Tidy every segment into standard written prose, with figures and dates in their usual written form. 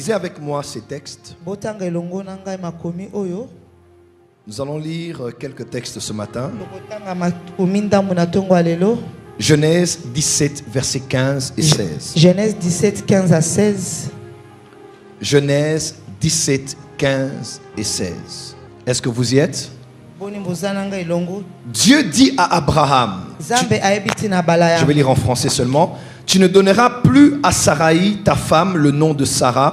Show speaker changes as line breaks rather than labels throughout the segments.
Lisez avec moi ces textes. Nous allons lire quelques textes ce matin. Genèse 17, versets 15 et 16.
Genèse 17, 15 à 16.
Genèse 17, 15 et 16. Est-ce que vous y êtes? Dieu dit à Abraham, je vais lire en français seulement, tu ne donneras plus à Sarai, ta femme, le nom de Sarai,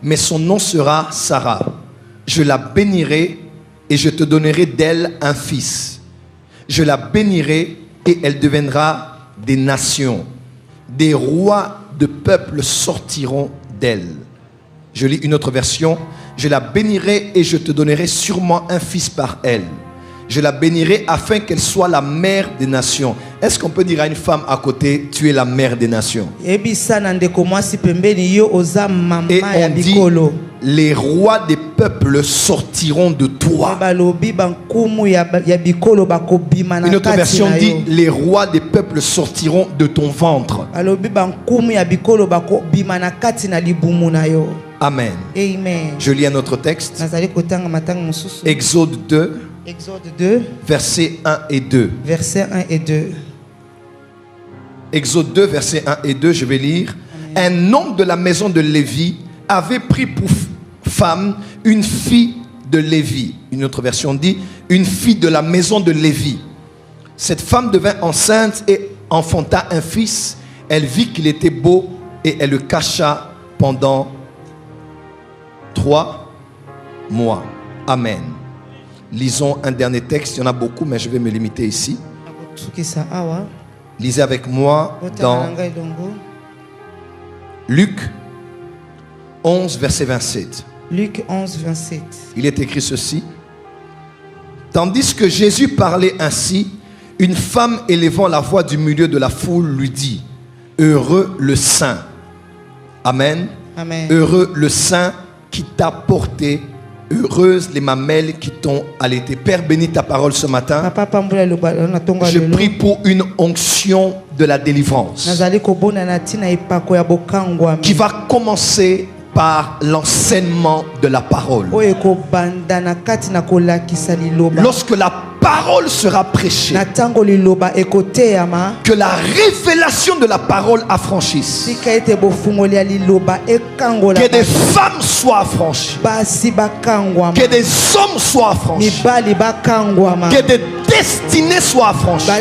mais son nom sera Sarah. Je la bénirai et je te donnerai d'elle un fils. Je la bénirai et elle deviendra des nations. Des rois de peuples sortiront d'elle. Je lis une autre version. Je la bénirai et je te donnerai sûrement un fils par elle. Je la bénirai afin qu'elle soit la mère des nations. Est-ce qu'on peut dire à une femme à côté, tu es la mère des nations? Et on dit, les rois des peuples sortiront de toi. Une autre version dit, les rois des peuples sortiront de ton ventre. Amen.
Amen.
Je lis un autre texte. Exode 2.
Exode 2.
Versets 1 et 2.
Versets 1 et 2.
Exode 2, versets 1 et 2, je vais lire. Amen. Un homme de la maison de Lévi avait pris pour femme une fille de Lévi. Une autre version dit, une fille de la maison de Lévi. Cette femme devint enceinte et enfanta un fils. Elle vit qu'il était beau et elle le cacha pendant 3 mois. Amen. Lisons un dernier texte. Il y en a beaucoup, mais je vais me limiter ici. Lisez avec moi dans Luc 11, verset 27.
Luc 11, 27.
Il est écrit ceci. Tandis que Jésus parlait ainsi, une femme élevant la voix du milieu de la foule lui dit, heureux le saint. Amen.
Amen.
Heureux le saint qui t'a porté. Heureuses les mamelles qui t'ont allaité. Père, bénis ta parole ce matin. Je prie pour une onction de la délivrance qui va commencer par l'enseignement de la parole. Lorsque la parole sera prêchée, que la révélation de la parole affranchisse, que des femmes soient affranchies, que des hommes soient affranchis, que des destinées soient affranchies.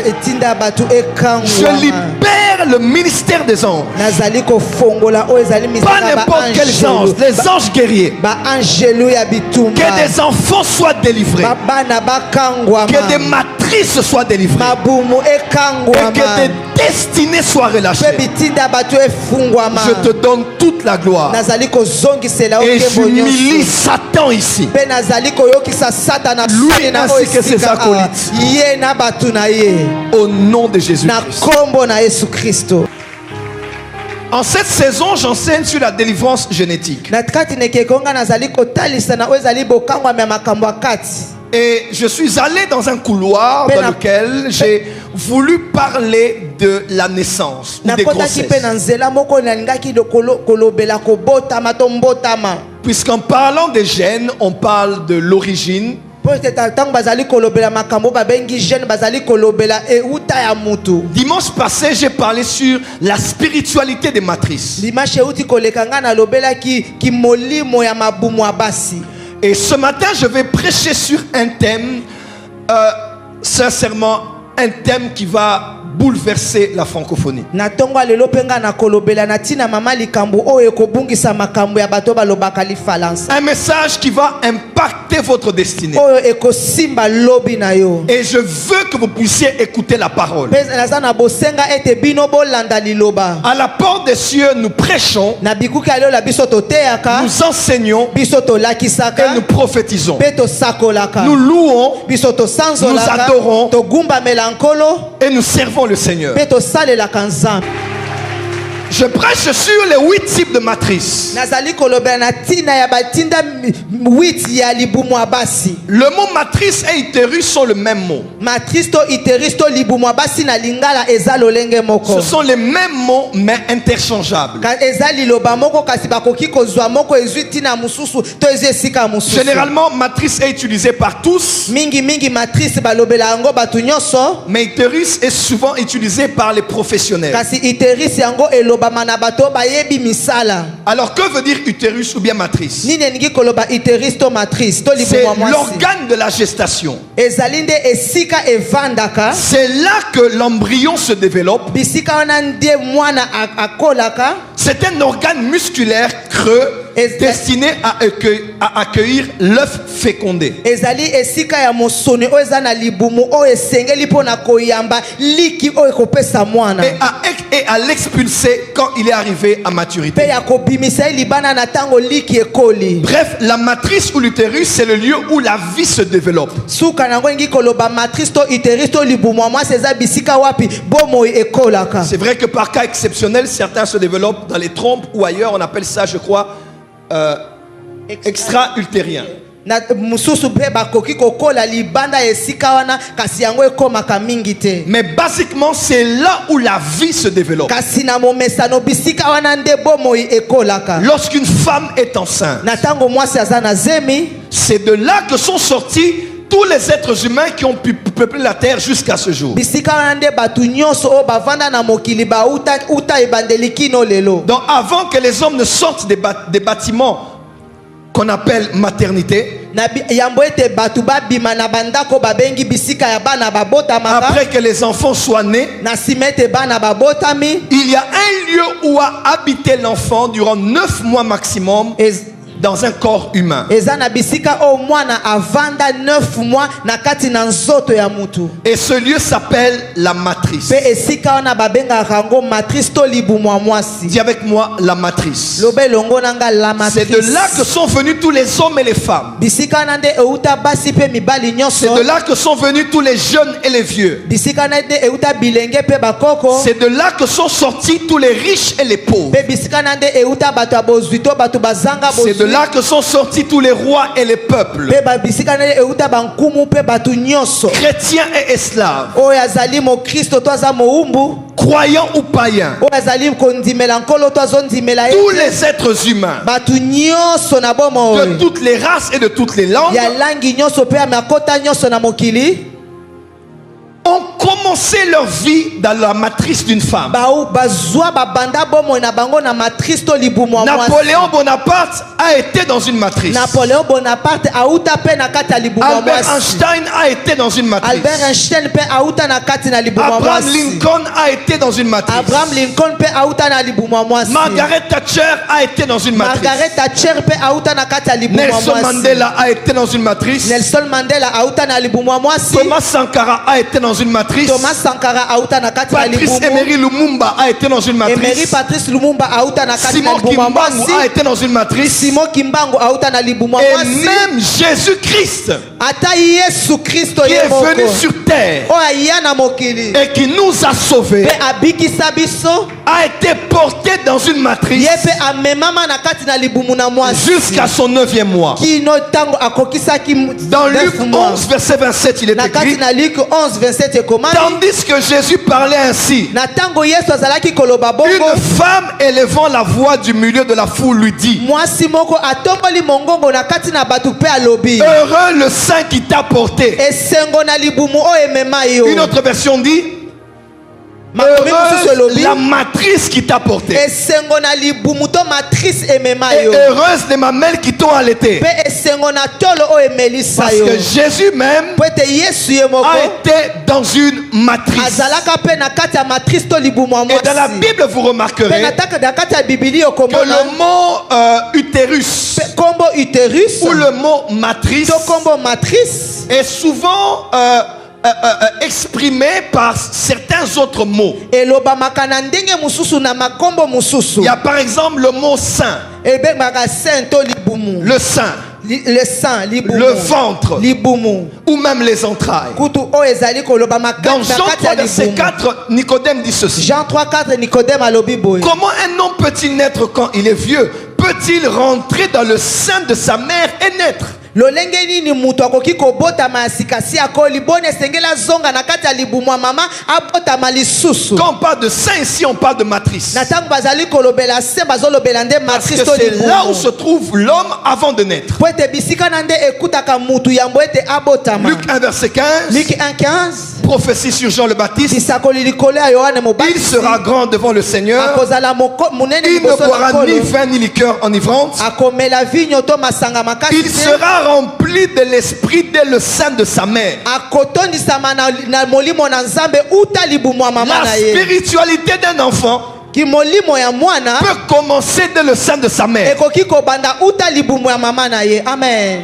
Je libère le ministère des anges, pas n'importe quels anges, les anges guerriers. Que des enfants soient délivrés, que des matrices soient délivrées et que des destinées soient relâchées. Je te donne toute la gloire et j'humilie Satan ici, lui ainsi que ses acolytes, au nom de Jésus-Christ. En cette saison, j'enseigne sur la délivrance génétique. Et je suis allé dans un couloir dans lequel j'ai voulu parler de la naissance ou des grossesses. Puisqu'en parlant des gènes, on parle de l'origine. Dimanche passé, j'ai parlé sur la spiritualité des matrices. Et ce matin, je vais prêcher sur un thème, sincèrement, un thème qui va bouleverser la francophonie. Un message qui va impacter votre destinée. Et je veux que vous puissiez écouter la parole. À la porte des cieux, nous prêchons, nous enseignons et nous prophétisons. Nous louons, nous adorons et nous servons le Seigneur. Je prêche sur les 8 types de matrices. Le mot matrice et utérus sont le même mot. Ce sont les mêmes mots mais interchangeables. Généralement, matrice est utilisée par tous. Mais utérus est souvent utilisé par les professionnels. Alors que veut dire utérus ou bien matrice? C'est l'organe de la gestation. C'est là que l'embryon se développe. C'est un organe musculaire creux destiné à accueillir l'œuf fécondé. Et à l'expulser quand il est arrivé à maturité. Bref, la matrice ou l'utérus, c'est le lieu où la vie se développe. C'est vrai que par cas exceptionnel, certains se développent dans les trompes ou ailleurs. On appelle ça, je crois, extra-utérien. Mais basiquement, c'est là où la vie se développe. Lorsqu'une femme est enceinte, c'est de là que sont sortis tous les êtres humains qui ont pu peupler la terre jusqu'à ce jour. Donc avant que les hommes ne sortent des bâtiments qu'on appelle maternité, après que les enfants soient nés, il y a un lieu où a habité l'enfant durant 9 mois maximum dans un corps humain. Et ce lieu s'appelle la matrice. Dis avec moi la matrice. C'est de là que sont venus tous les hommes et les femmes. C'est de là que sont venus tous les jeunes et les vieux. C'est de là que sont sortis tous les riches et les pauvres. C'est de là que sont sortis tous les rois et les peuples, chrétiens et esclaves, croyants ou païens, tous les êtres humains de toutes les races et de toutes les langues ont commencé leur vie dans la matrice d'une femme. Napoléon Bonaparte a été dans une matrice. Albert Einstein a été dans une matrice. Abraham Lincoln a été dans une matrice. Margaret Thatcher a été dans une matrice. Nelson Mandela a été dans une matrice. Thomas Sankara a été dans une matrice. Patrice Emery Lumumba a été dans une matrice. Simon Kimbangu a été dans une matrice. Et même Jésus-Christ, qui est venu sur terre et qui nous a sauvés, a été porté dans une matrice jusqu'à son 9e mois. Dans Luc 11 verset 27, il est écrit: tandis que Jésus parlait ainsi, une femme élevant la voix du milieu de la foule lui dit: heureux le sein qui t'a porté. Une autre version dit: heureuse la matrice qui t'a porté. Et heureuse les mamelles qui t'ont allaité. Parce que Jésus même a été dans une matrice. Et dans la Bible, vous remarquerez que le mot utérus ou le mot matrice est souvent exprimé par certains autres mots. Il y a par exemple le mot sein. Le sein.
le sang,
le ventre, ou même les entrailles. Dans Jean 3, verset 4, Nicodème dit ceci.
Jean 3, 4, Nicodème alobi boy.
Comment un homme peut-il naître quand il est vieux? Peut-il rentrer dans le sein de sa mère et naître?
Lolenge nini mutu akoki kobota masikasi akoli bone sengela zonga na kati ya libumwa mama abota malisusu.
Quand on parle de sein ici, on parle de matrice.
Na tango bazali kolobela se bazolobela nde matrice to
libumu. C'est là où se trouve l'homme avant de naître.
Po ete bisika na nde ekutaka mutu yambo ete abotama.
Luc 1 verset 15.
Luc 1:15.
Prophétie sur Jean le Baptiste. Il sera grand devant le Seigneur. Il ne boira ni vin ni liqueur enivrante. Il sera rempli de l'esprit dès le sein de sa mère. La spiritualité d'un enfant peut commencer dès le sein de sa mère.
Amen.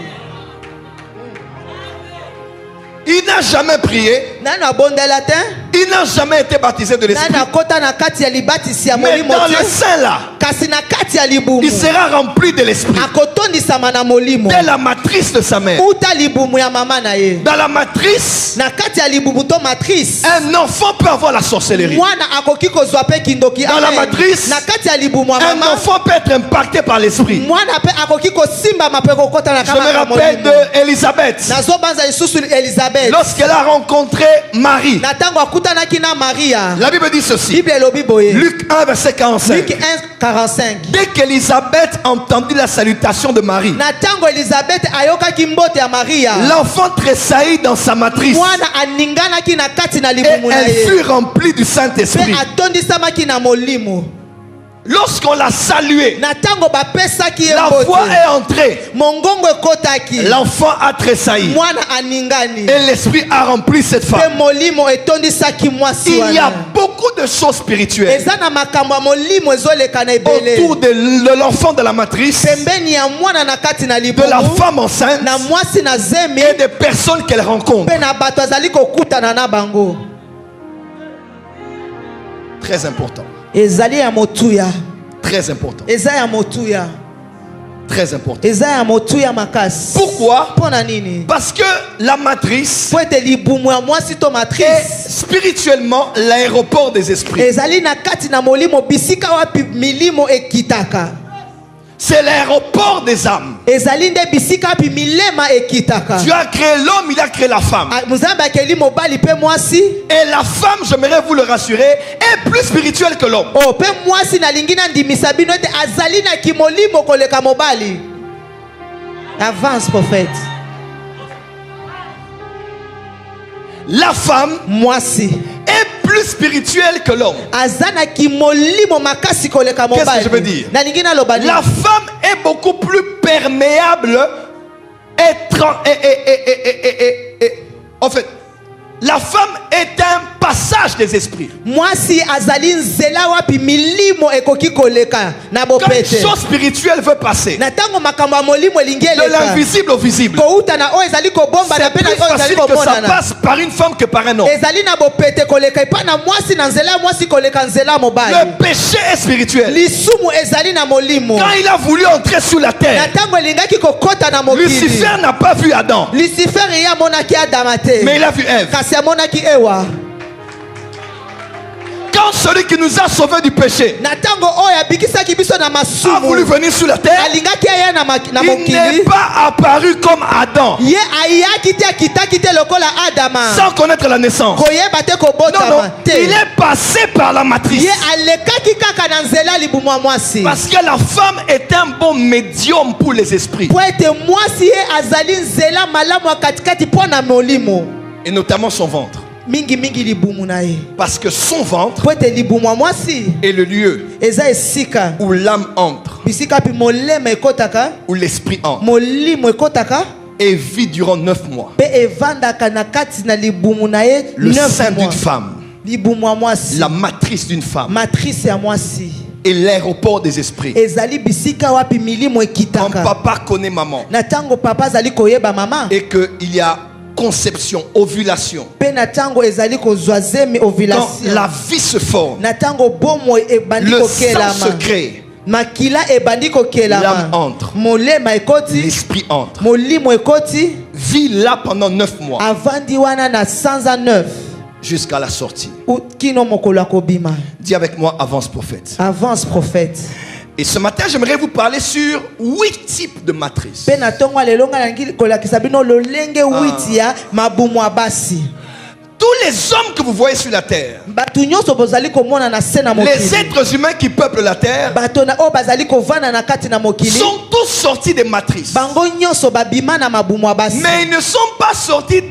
Il n'a jamais prié. Il n'a jamais été baptisé de l'esprit. Mais dans le sein là, il sera rempli de l'esprit. Dès la matrice de sa mère. Dans la matrice, un enfant peut avoir la sorcellerie. Dans la matrice, un enfant peut être impacté par l'esprit. Je me rappelle d'Élisabeth. Lorsqu'elle a rencontré Marie, la Bible dit ceci. Luc 1 verset 45. Dès qu'Élisabeth entendit la salutation de Marie, l'enfant tressaillit dans sa matrice et elle fut remplie du Saint-Esprit. Lorsqu'on l'a salué, la voix est entrée. L'enfant a tressailli et l'esprit a rempli cette femme. Il y a beaucoup de choses spirituelles autour de l'enfant de la matrice, de la femme enceinte et des personnes qu'elle rencontre. Très important. Très important. Très important. Pourquoi? Parce que la matrice est spirituellement l'aéroport des esprits. C'est l'aéroport des âmes. Dieu a créé l'homme, il a créé la femme. Et la femme, j'aimerais vous le rassurer, est plus spirituelle que l'homme.
Avance, prophète.
La femme est plus spirituelle que l'homme. Qu'est-ce que je veux dire? La femme est beaucoup plus perméable en fait, la femme est un passage des esprits. Quand une chose spirituelle veut passer de l'invisible au visible, c'est plus facile que ça passe par une femme que par un homme. Le péché est spirituel. Quand il a voulu entrer sous la terre, Lucifer n'a pas vu Adam, mais il a vu Ève. Quand celui qui nous a sauvés du péché a voulu venir sur la terre, il n'est pas apparu comme Adam sans connaître la naissance. Non, il est passé par la matrice. Parce que la femme est un bon médium pour les esprits. Et notamment son ventre. Parce que son ventre est le lieu où l'âme entre, où l'esprit entre, et vit durant 9 mois. Le sein d'une femme, la matrice d'une femme, et l'aéroport des esprits. Quand papa connaît maman et qu'il y a conception, ovulation, quand la vie se forme, le sang se crée,
makila ebandi kokelama,
l'âme entre,
molema ekoti,
l'esprit entre.
molimo ekoti,
Vis là pendant 9 mois
avandi wana na sanza 9
jusqu'à la sortie.
kino mokolo akobima.
Dis avec moi, avance prophète.
Avance prophète.
Et ce matin, j'aimerais vous parler sur 8 types de matrices.
Pe na tongo alelonga nangi kolakisa bino lolenge 8 ya mabumu abasi.
Tous les hommes que vous voyez sur la terre,
Batu nyonso bozali komona na se na mokili,
les êtres humains qui peuplent la terre,
bato na o bazali kovanda na kati na mokili,
sont tous sortis des matrices.
bango nyonso babima na mabumu abasi.
Mais ils ne sont pas sortis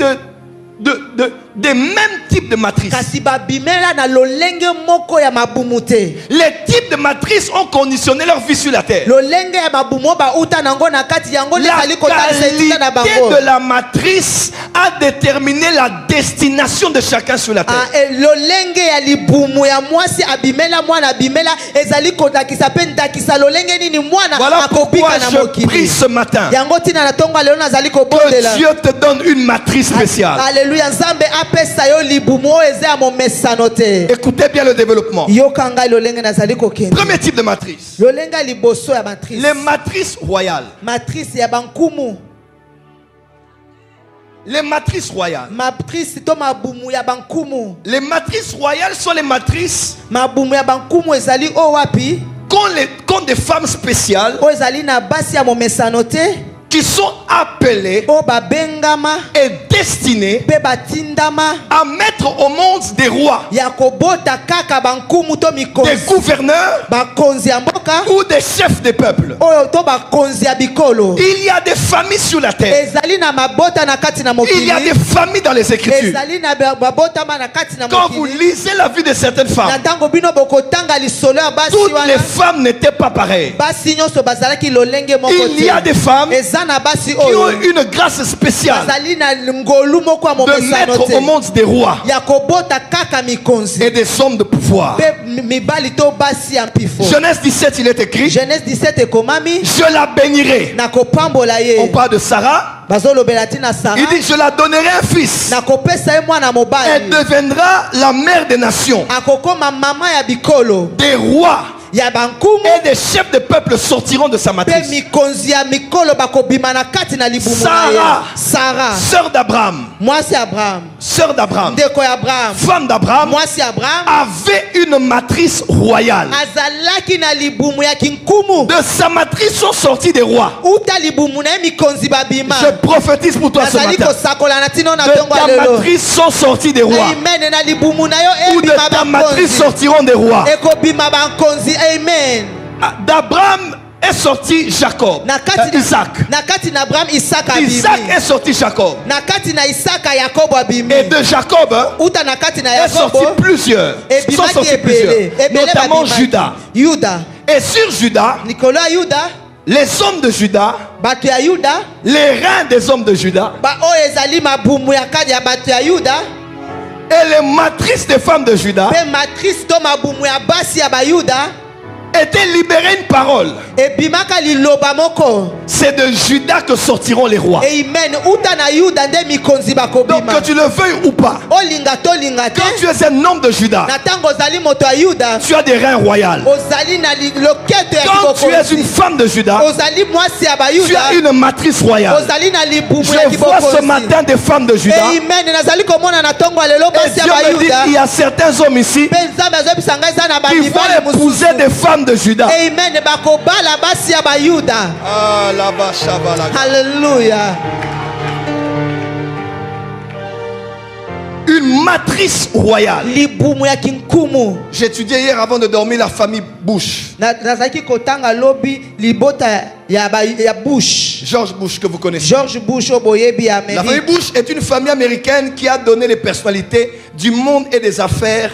des mêmes types de matrices.
Kasi babimela na lolenge moko ya mabumu te.
Les types de matrices ont conditionné leur vie sur la terre.
Lolenge ya mabumu ba uta nango na kati yango
La
lesali kotalisa etuta na bango.
qualité de la matrice a déterminé la destination de chacun sur la terre.
Lolenge ya libumu ya mwasi abimela mwana abimela ezali kotakisa pe ndakisa lolenge nini mwana
Voilà pourquoi
akobika na
je prie
mokili.
ce matin
Yango tina na tongo lelo nazali
que
kobondela.
Dieu te donne une matrice spéciale.
Alléluia, Nzambe apesa yo libumu oyo eza ya momesano te.
Écoutez bien le développement.
Yokanga lolenge nazali kokende.
Premier type de matrice,
Lolenge ya liboso ya matrice.
les matrices royales.
Matrice ya bankumu.
Les matrices royales.
Matrice to mabumu ya bankumu.
Les matrices royales sont les matrices
Mabumu ya bankumu ezali o wapi?
qu'ont des femmes spéciales
O ezali na basi ya momesano te.
qui sont appelées
O babengama
et destinées
pe batindama
à mettre au monde des rois,
ya kobota kaka bankumu to
des
mikonzi.
gouverneurs
Bakonzi ya mboka
ou des chefs des peuples.
oyo to bakonzi ya bikolo.
Il y a des familles sur la terre.
Ezali na mabota na kati na
Il
mokili.
y a des familles dans les Écritures.
Ezali na mabota ma na kati na
Quand vous
mokili.
lisez la vie de certaines
Na
femmes,
tango bino bokotanga lisolo ya basi
toutes les
wana.
femmes n'étaient pas pareilles.
Basi nyonso bazalaki lolenge moko te.
Il y a des femmes
Eza na basi
qui ont
oyo
une grâce spéciale
bazali na ngolu moko ya
de
momesano
mettre
te.
au monde des rois
Ya kobota kaka mikonzi.
et des hommes de pouvoir.
Pe mibali to basi ya mpifo.
Genèse 17, il est écrit,
Genèse 17 ekomami
je la bénirai.
na kopambola
On
ye.
parle de Sarah.
Bazolobela tina Sara.
Il dit, je la donnerai un fils.
Na kopesa ye mwana
Elle
mobali.
deviendra la mère des nations.
Akokoma mama ya bikolo.
Des rois
Ya bankumu
et des chefs de peuple sortiront de sa
pe
matrice.
mikonzi ya mikolo bakobima na kati na libumu na
Sarah.
ye. Sara
Sœur d'Abraham,
mwasi ya Abraham,
sœur d'Abraham,
ndeko ya Abraham,
femme d'Abraham,
mwasi ya Abraham
avait une matrice royale.
azalaki na libumu ya kinkumu.
De sa matrice sont sortis des rois.
Uta libumu na ye mikonzi babima.
Je prophétise pour toi ce
Nazali
matin.
kosakola na tino na
De
tongo
ta
lelo.
matrice sont sortis des rois.
Amen. Na libumu na yo
Ou de
ebima
ta matrice
bankonzi.
sortiront des rois.
Ekobima bankonzi. Amen.
D'Abraham est sorti Jacob.
Na kati
Isaac.
na kati na Abraham Isaka abimi.
Isaac est sorti Jacob.
Na kati na Isaka Yakobo abimi.
Et de Jacob
Uta na kati na
est sorti
Yakobo
plusieurs. Sont
ebimaki
sortis plusieurs.
ebele
Notamment
babimaki.
Judas.
Yuda.
Et sur Judas,
Nikolo ya Yuda,
les hommes de Judas,
bato ya Yuda,
les reins des hommes de Judas
ba oyo ezali mabumu ya kadi ya bato ya Yuda,
et les matrices des femmes de Judas
pe matrice to mabumu ya basi ya Bayuda,
étaient libérés une parole.
ebimaka liloba moko.
C'est de Judas que sortiront les rois.
Amen. Uta na Yuda nde mikonzi
Donc
bakobima.
que tu le veuilles ou pas,
Olinga to linga te.
quand tu es un homme de Judas,
Na tango ozali moto ya Yuda,
tu as des reins royaux.
ozali na loketo ya
Quand tu es une
kibokonzi.
femme de Judas,
Ozali mwasi ya
tu
Bayuda,
as une matrice royale.
ozali na libumu ya
Je vois ce
kibokonzi.
matin des femmes de Judas.
Amen. Nazali komona na tongo lelo
Et
basi ya
Dieu me dit
Bayuda.
qu'il y a certains hommes ici
Pe Nzambe azobisa ngai eza na
qui vont
bamibali
épouser
mosusu.
des femmes de Judas.
Amen. Bakobala basi ya Bayuda.
Ah, là-bas, Shabbalak.
Hallelujah.
Une matrice royale.
Libumu ya kinkumu.
J'étudiais hier avant de dormir la famille Bush.
Nazaki kotanga lobi libota ya Bush.
George Bush, que vous connaissez.
George Bush oboyebi ya
La famille
Amérique.
Bush est une famille américaine qui a donné les personnalités du monde et des affaires,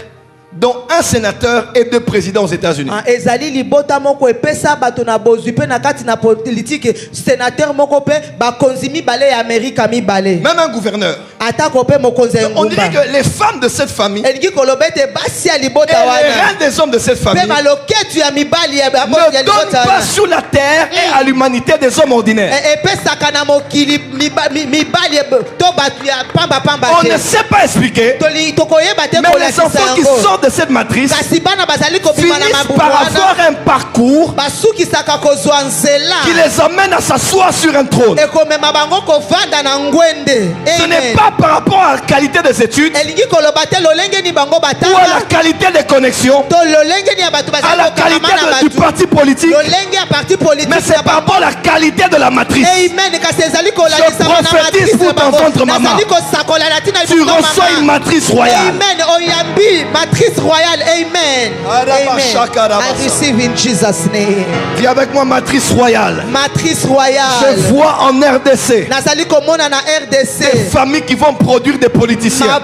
dont un sénateur et 2 présidents aux États-Unis.
Ezali libota moko epesa bato na bozwi pe na kati na politique sénateur moko pe bakonzi mibale ya Amerika mibale.
Même un gouverneur.
Atako pe mokonzi ya
On dirait
ngumba.
que les femmes de cette famille et
Elingi kolobete basi ya
les
libota wana.
reins des hommes de cette famille
Pe baloketu ya mibali ya
ne
libota
donnent pas
wana.
sur la terre et à l'humanité des hommes ordinaires. On ne sait pas expliquer, mais les enfants qui sortent de cette matrice finissent par avoir un parcours qui les amène à s'asseoir sur un trône. Ce n'est pas par rapport à la qualité des études ou à la qualité des connexions, à la qualité du parti politique, mais c'est par rapport à la qualité de la matrice. Je prophétise pour ton ventre, maman. Tu reçois une matrice royale.
Matrice royale, amen. I receive in Jesus' name.
Dis avec moi, matrice royale.
Matrice royale.
Je vois en RDC des familles qui vont produire des politiciens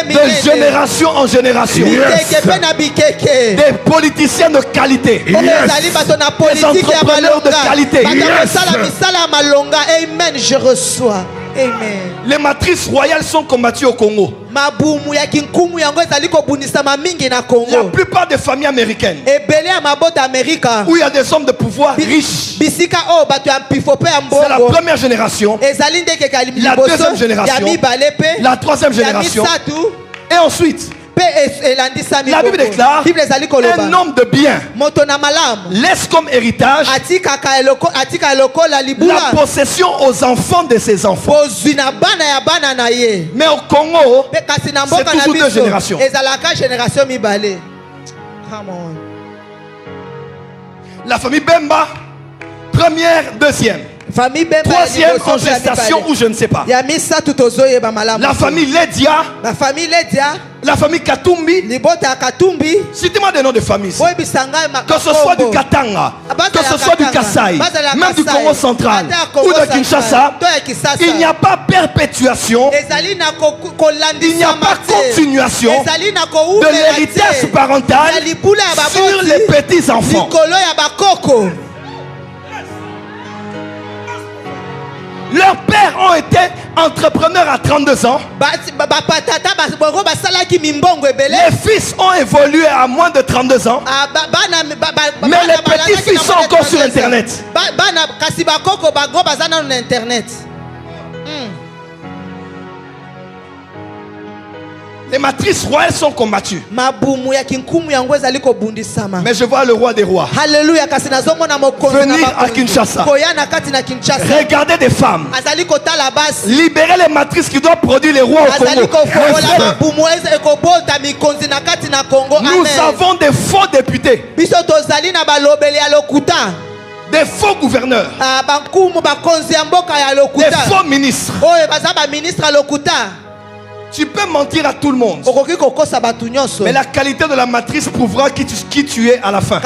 de génération en génération. Des politiciens de qualité. Des entrepreneurs de qualité.
Amen, je reçois. Amen.
Les matrices royales sont combattues au Congo. La plupart des familles américaines où il y a des hommes de pouvoir riches, c'est la première génération, la deuxième génération, la troisième génération, et ensuite la Bible déclare un homme de bien laisse comme héritage la possession aux enfants de ses enfants. Mais au Congo, c'est toujours deux générations. La famille Bemba, première, deuxième. Troisième en gestation ou je ne sais pas. La famille Ledia, la famille Katumbi. Citez-moi des noms de famille ici. Que ce soit du Katanga, que ce soit du Kasaï, même du Congo central ou de Kinshasa, il n'y a pas perpétuation, il n'y a pas continuation de l'héritage parental sur les petits enfants. Leurs pères ont été entrepreneurs à 32 ans. Les fils ont évolué à moins de 32 ans. Mais les petits-fils sont encore sur Internet. Les matrices royales sont combattues. Mais je vois le roi des rois venir à Kinshasa. Regardez des femmes. Libérer les matrices qui doivent produire les rois au Congo. Nous avons des faux députés. Des faux gouverneurs. Des faux ministres. Tu peux mentir à tout le monde, mais la qualité de la matrice prouvera qui tu es à la fin.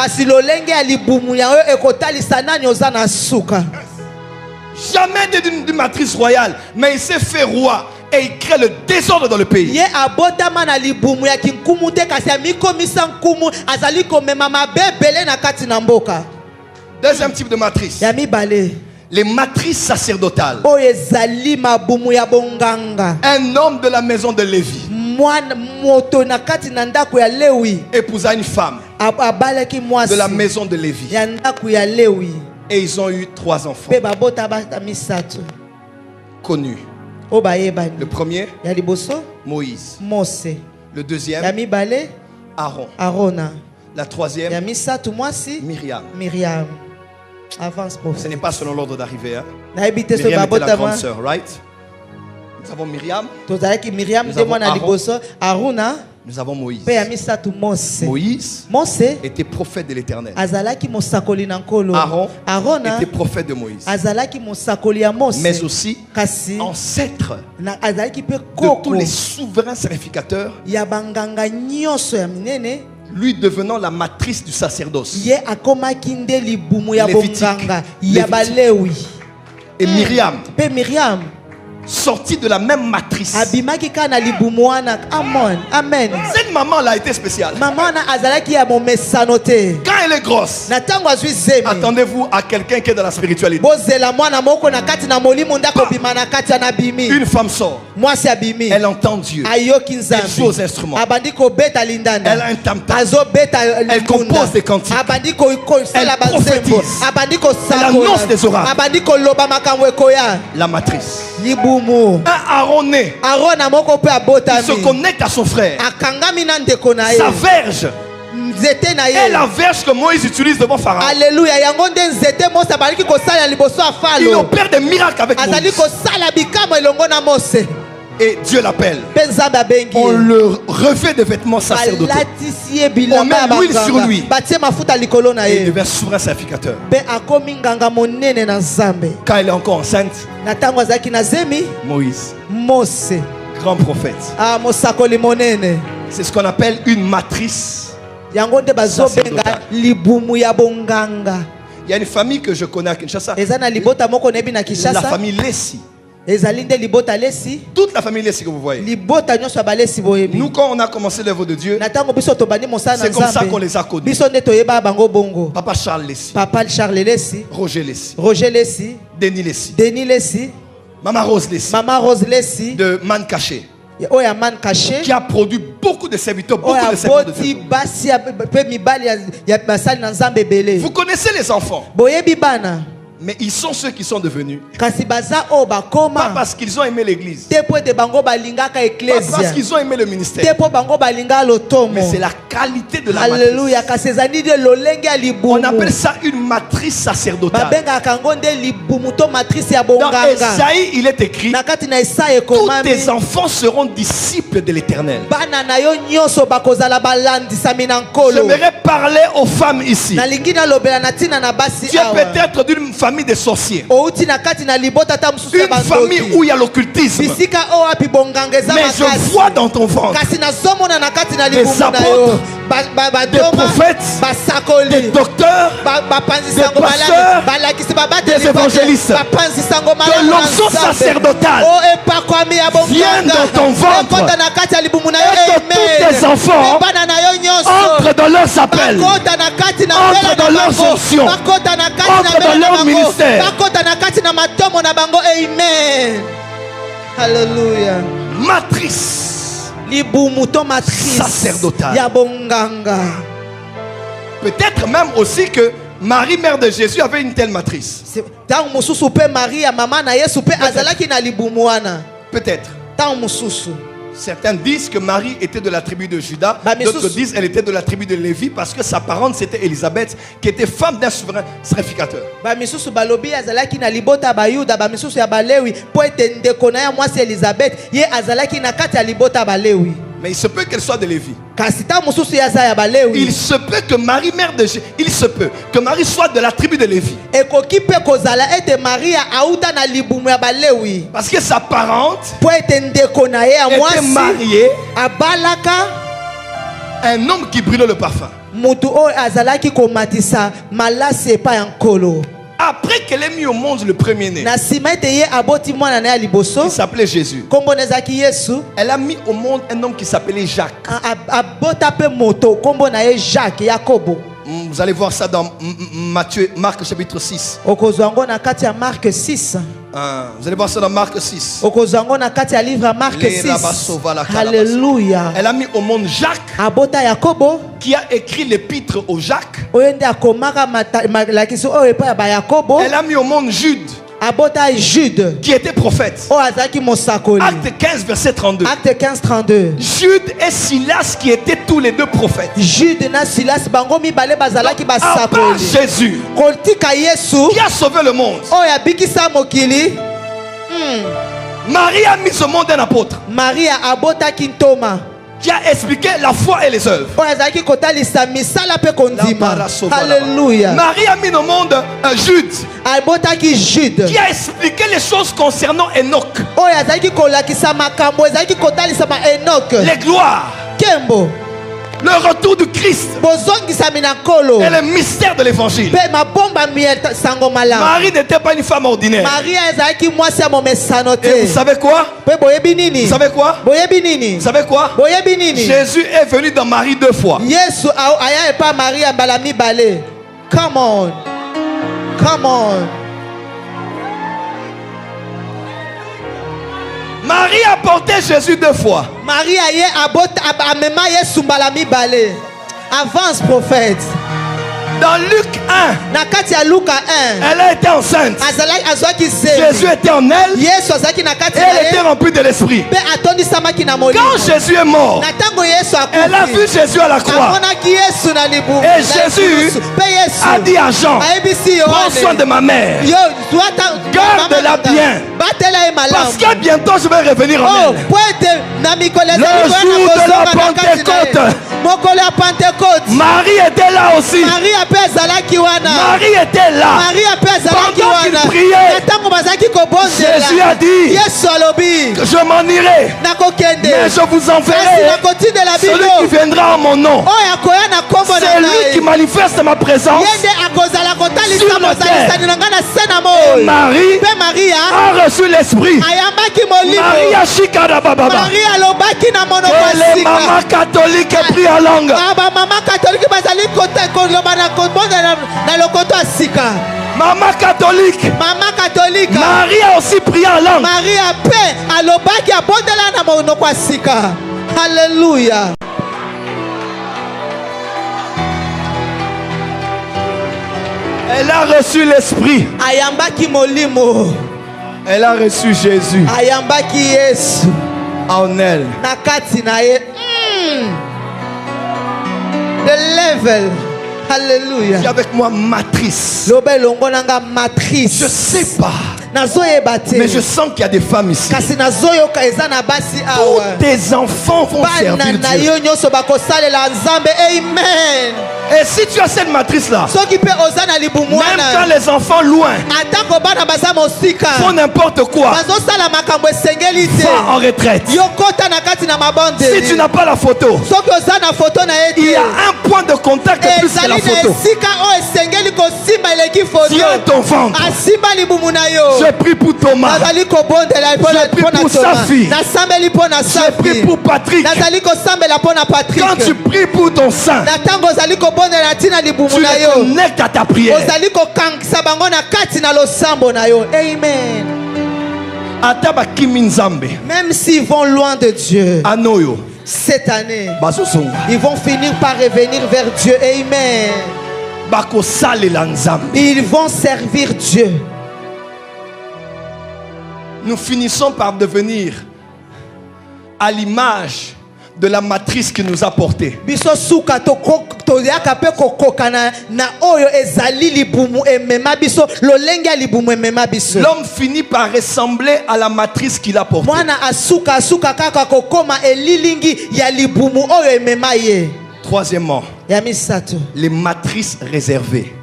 Jamais d'une matrice royale, mais il s'est fait roi et il crée le désordre dans le pays. Deuxième type de matrice, les matrices sacerdotales. Un homme de la maison de Lévi épousa une femme de la maison de Lévi. Et ils ont eu 3 enfants connus. Le premier, Moïse. Le deuxième, Aaron. La troisième, Myriam. Ce n'est pas selon l'ordre d'arrivée. Hein? Myriam était la grande sœur, right? Nous avons Myriam. Nous avons Moïse. Moïse était prophète de l'Éternel. Aaron était prophète de Moïse. Mais aussi ancêtre de tous les souverains sacrificateurs, lui devenant la matrice du sacerdoce. Et Myriam sorti de la même matrice.
abimaki kana libumu wana. Amen. Amen.
Cette maman-là a été spéciale.
Mama wana azalaki ya momesano te.
Quand elle est grosse,
Na tango azwi zemi.
attendez-vous à quelqu'un qui est dans la spiritualité.
Bozela mwana moko na kati na molimo ndako bima na kati ya nabimi.
Une femme sort.
Mwasi abimi.
Elle entend Dieu.
Ayoki
Elle
nzambi.
joue aux instruments.
Abandi ko beta lindanda.
Elle a un tam-tam.
Azo beta
Elle compose des cantiques.
Abandi ko sala
Elle
bazembo.
prophétise.
Abandi ko
Elle annonce des oracles.
Abandi ko loba makambo ekoya.
La matrice.
Libumu.
Un Aaroné.
Arona moko pe abotami.
Il se connecte à son frère.
Akangami na ndeko na ye.
Sa verge
Nzete na ye.
est la verge que Moïse utilise devant Pharaon.
Alléluia. Yango nde nzete Mose baliki kosala liboso ya
Il
Falo.
opère des miracles avec
Azali
Moïse.
kosala bikamo elongo na Mose.
Et Dieu l'appelle.
Pe Nzambe abengi.
On le revêt de vêtements sacerdotaux.
Balatisi ye bilamba
On met
ya
l'huile
banganga.
sur lui.
Batie mafuta likolo na
Et il
ye.
devient souverain sacrificateur.
Pe akomi nganga monene na Nzambe.
Quand elle est encore enceinte,
Na tango azalaki na zemi
Moïse,
Mose.
grand prophète.
Ah mosakoli monene.
C'est ce qu'on appelle une matrice.
Yango nde bazobenga libumu ya bonganga.
Il y a une famille que je connais à Kinshasa.
Eza na libota moko nebi na
La
Kinshasa.
famille Lessi.
Ezali nde libota lesi.
Toute la famille Lessi que vous voyez.
Libota nyonso balesi boyebi.
Nous, quand on a commencé l'œuvre de Dieu,
Na tango biso tobandi mosala na
c'est comme ça
Nzambe.
qu'on les a connus.
Biso nde toyeba bango bongo.
Papa Charles Lessi,
Papa Charles Lesi,
Roger Lessi,
Roger Lesi,
Denis Lessi,
Denis Lesi,
Maman Rose Lessi,
Maman Rose Lesi,
de Man Caché,
oya man caché,
qui a produit beaucoup de serviteurs, beaucoup
oya
de serviteurs de
boti
Dieu.
basi ya pe mibali ya basali na Nzambe belé.
Vous connaissez les enfants,
Boyebi bana,
mais ils sont ceux qui sont devenus.
kasi baza o
Pas
bakoma.
parce qu'ils ont aimé l'église,
Te po de bango balingaka
pas parce
ecclesia.
qu'ils ont aimé le
Te
ministère,
po bango balinga lotomo.
mais c'est la qualité de la
Alléluia,
matrice.
kasi ezali de lolenge ya
On appelle
libumu.
ça une matrice sacerdotale.
Babenga kango nde libumu to matrice ya
Dans
bonganga.
Esaïe, il est écrit:
Na kati na Isaïe
tous
ekomami.
tes enfants seront disciples de l'Éternel.
Bana na yo nyonso bakozala balandisami na nkolo.
J'aimerais parler aux femmes ici.
Nalingi nalobela na ntina na basi
Tu es
awa.
peut-être d'une famille de sorciers,
Outi na kati na libota ta mususu ya
une famille
bandoki.
où il y a l'occultisme.
Bisika o api bonganga eza
Mais je vois dans ton ventre
kasi nazomona na kati na
des
libumu na yo.
apôtres, des
Badoma,
prophètes, des
basakoli.
docteurs,
Bapanzi
des
sango
pasteurs,
balakisi babateli
des évangélistes.
bapanzi sango
que
malamu na
l'onction
Nzambe.
sacerdotale
O epakwami ya bonganga.
vienne dans ton ventre.
Ekota na kati ya libumu na yo.
Et que tous tes enfants
Bana na yo nyonso.
entrent dans leurs appels,
Bakota na kati na
Entre
mbele
dans
na
leurs
bango.
fonctions.
Bakota na kati
Entre
na mbele
dans
na
leur
bango.
ministère.
Bakota na kati na matomo na bango. Amen. Alléluia.
matrice.
Libumu to matrice
Sacerdotale.
ya bonganga.
Peut-être même aussi que Marie, mère de Jésus, avait une telle matrice.
Tango mususu pe Maria mama na Yesu pe azalaki na libumu wana.
Peut-être.
Tango mususu.
Certains disent que Marie était de la tribu de Juda,
Bah, mais
d'autres
sous-
disent qu'elle était de la tribu de Lévi parce que sa parente c'était Élisabeth qui était femme d'un souverain sacrificateur.
Ba misusu balobi azalaki na libota ba Yuda ba misusu ya balewi po ete ndeko na ya mwasi Elizabeth ye azalaki na kati ya libota ba Lewi.
Mais il se peut qu'elle soit de Lévi.
Kasi ta mususu ya za ya balewi.
Il se peut que Marie, mère de Jésus, il se peut que Marie soit de la tribu de Lévi.
Ekoki pe kozala ete Maria auta na libumu ya balewi.
Parce que sa parente
Po ete ndeko na ye ya
était
mwasi
mariée
abalaka
à un homme qui brûlait le parfum.
mutu oyo azalaki komatisa malasi epai ya nkolo.
Après qu'elle ait mis au monde le premier-né,
Na nsima ete ye aboti mwana na ye ya liboso
il s'appelait Jésus.
kombo na ezalaki Yesu.
Elle a mis au monde un homme qui s'appelait Jacques.
Abota pe moto kombo na ye Jacques Yakobo.
Vous allez voir ça dans Matthieu, Marc chapitre 6.
Okozwa yango na kati ya Marc 6.
Vous allez voir ça dans Marc 6.
Okozwa yango na kati ya livre ya Marc
Les
6.
rabasova la calabas.
Alléluia.
Elle a mis au monde Jacques
Abota Yakobo
qui a écrit l'épître aux Jacques.
oyo nde akomaka malakisi oyo epai ya bayakobo.
Elle a mis au monde Jude
Abota Jude
qui était prophète.
oyo azalaki mosakoli.
Acte 15 verset 32.
Acte 15 32.
Jude et Silas qui étaient tous les deux prophètes.
Jude na Silas bango mibale bazalaki
À part
basakoli.
Jésus
Kotika Yesu
qui a sauvé le monde.
oyo abikisa mokili.
Marie a mis au monde un apôtre
Maria abotaki ntoma
qui a expliqué la foi et les œuvres.
oyo azalaki kotalisa misala mpe kondima. Alléluia.
Marie a mis au monde un Jude
abotaki Jude
qui a expliqué les choses concernant Enoch,
oyo azalaki kolakisa makambo ezalaki kotalisa ma Enoch
les gloires.
kembo.
Le retour du Christ et le mystère de l'évangile. Marie n'était pas une femme ordinaire. Et vous savez quoi? Vous savez quoi? Vous savez quoi? Jésus est venu dans Marie 2 fois.
Come on. Come on.
Marie a porté Jésus 2 fois.
Marie avance prophète.
Dans Luc 1, elle a été enceinte. Jésus était en elle. Et elle était remplie de l'esprit. Quand Jésus est mort, elle a vu Jésus à la croix. Et Jésus a dit à Jean, prends soin de ma mère. Garde-la bien. Parce que bientôt je vais revenir en elle. Le jour de la Pentecôte, Marie était là aussi. Marie était là. Pendant qu'il priait, Jésus a dit, je m'en irai, mais je vous enverrai celui qui viendra en mon nom. C'est lui qui manifeste ma présence sur la terre. Et Marie a reçu l'esprit. Marie a chikarababa. Et les mamans catholiques prient en langue. Maman catholique. Marie a aussi prié en langue.
Alléluia.
Elle a reçu l'esprit. Elle a reçu Jésus en elle.
The level. Alléluia.
Dis avec moi, matrice. Je sais pas, mais je sens qu'il y a des femmes ici. Tous tes enfants vont servir Dieu.
Amen.
Et si tu as cette matrice-là, même quand les enfants loin font n'importe quoi, va en retraite. Si tu n'as pas la photo, il y a un point de contact de plus que la photo. Tiens ton ventre. Je prie pour Thomas. Je prie pour sa fille. Je prie pour Patrick. Quand tu pries pour ton sein, tu les connectes à ta prière.
Amen. Même s'ils vont loin de Dieu,
Anoyo.
cette année, ils vont finir par revenir vers Dieu. Amen. Ils vont servir Dieu.
Nous finissons par devenir à l'image de la matrice qui nous a portés. L'homme finit par ressembler à la matrice qu'il a portée. Troisièmement, les matrices réservées.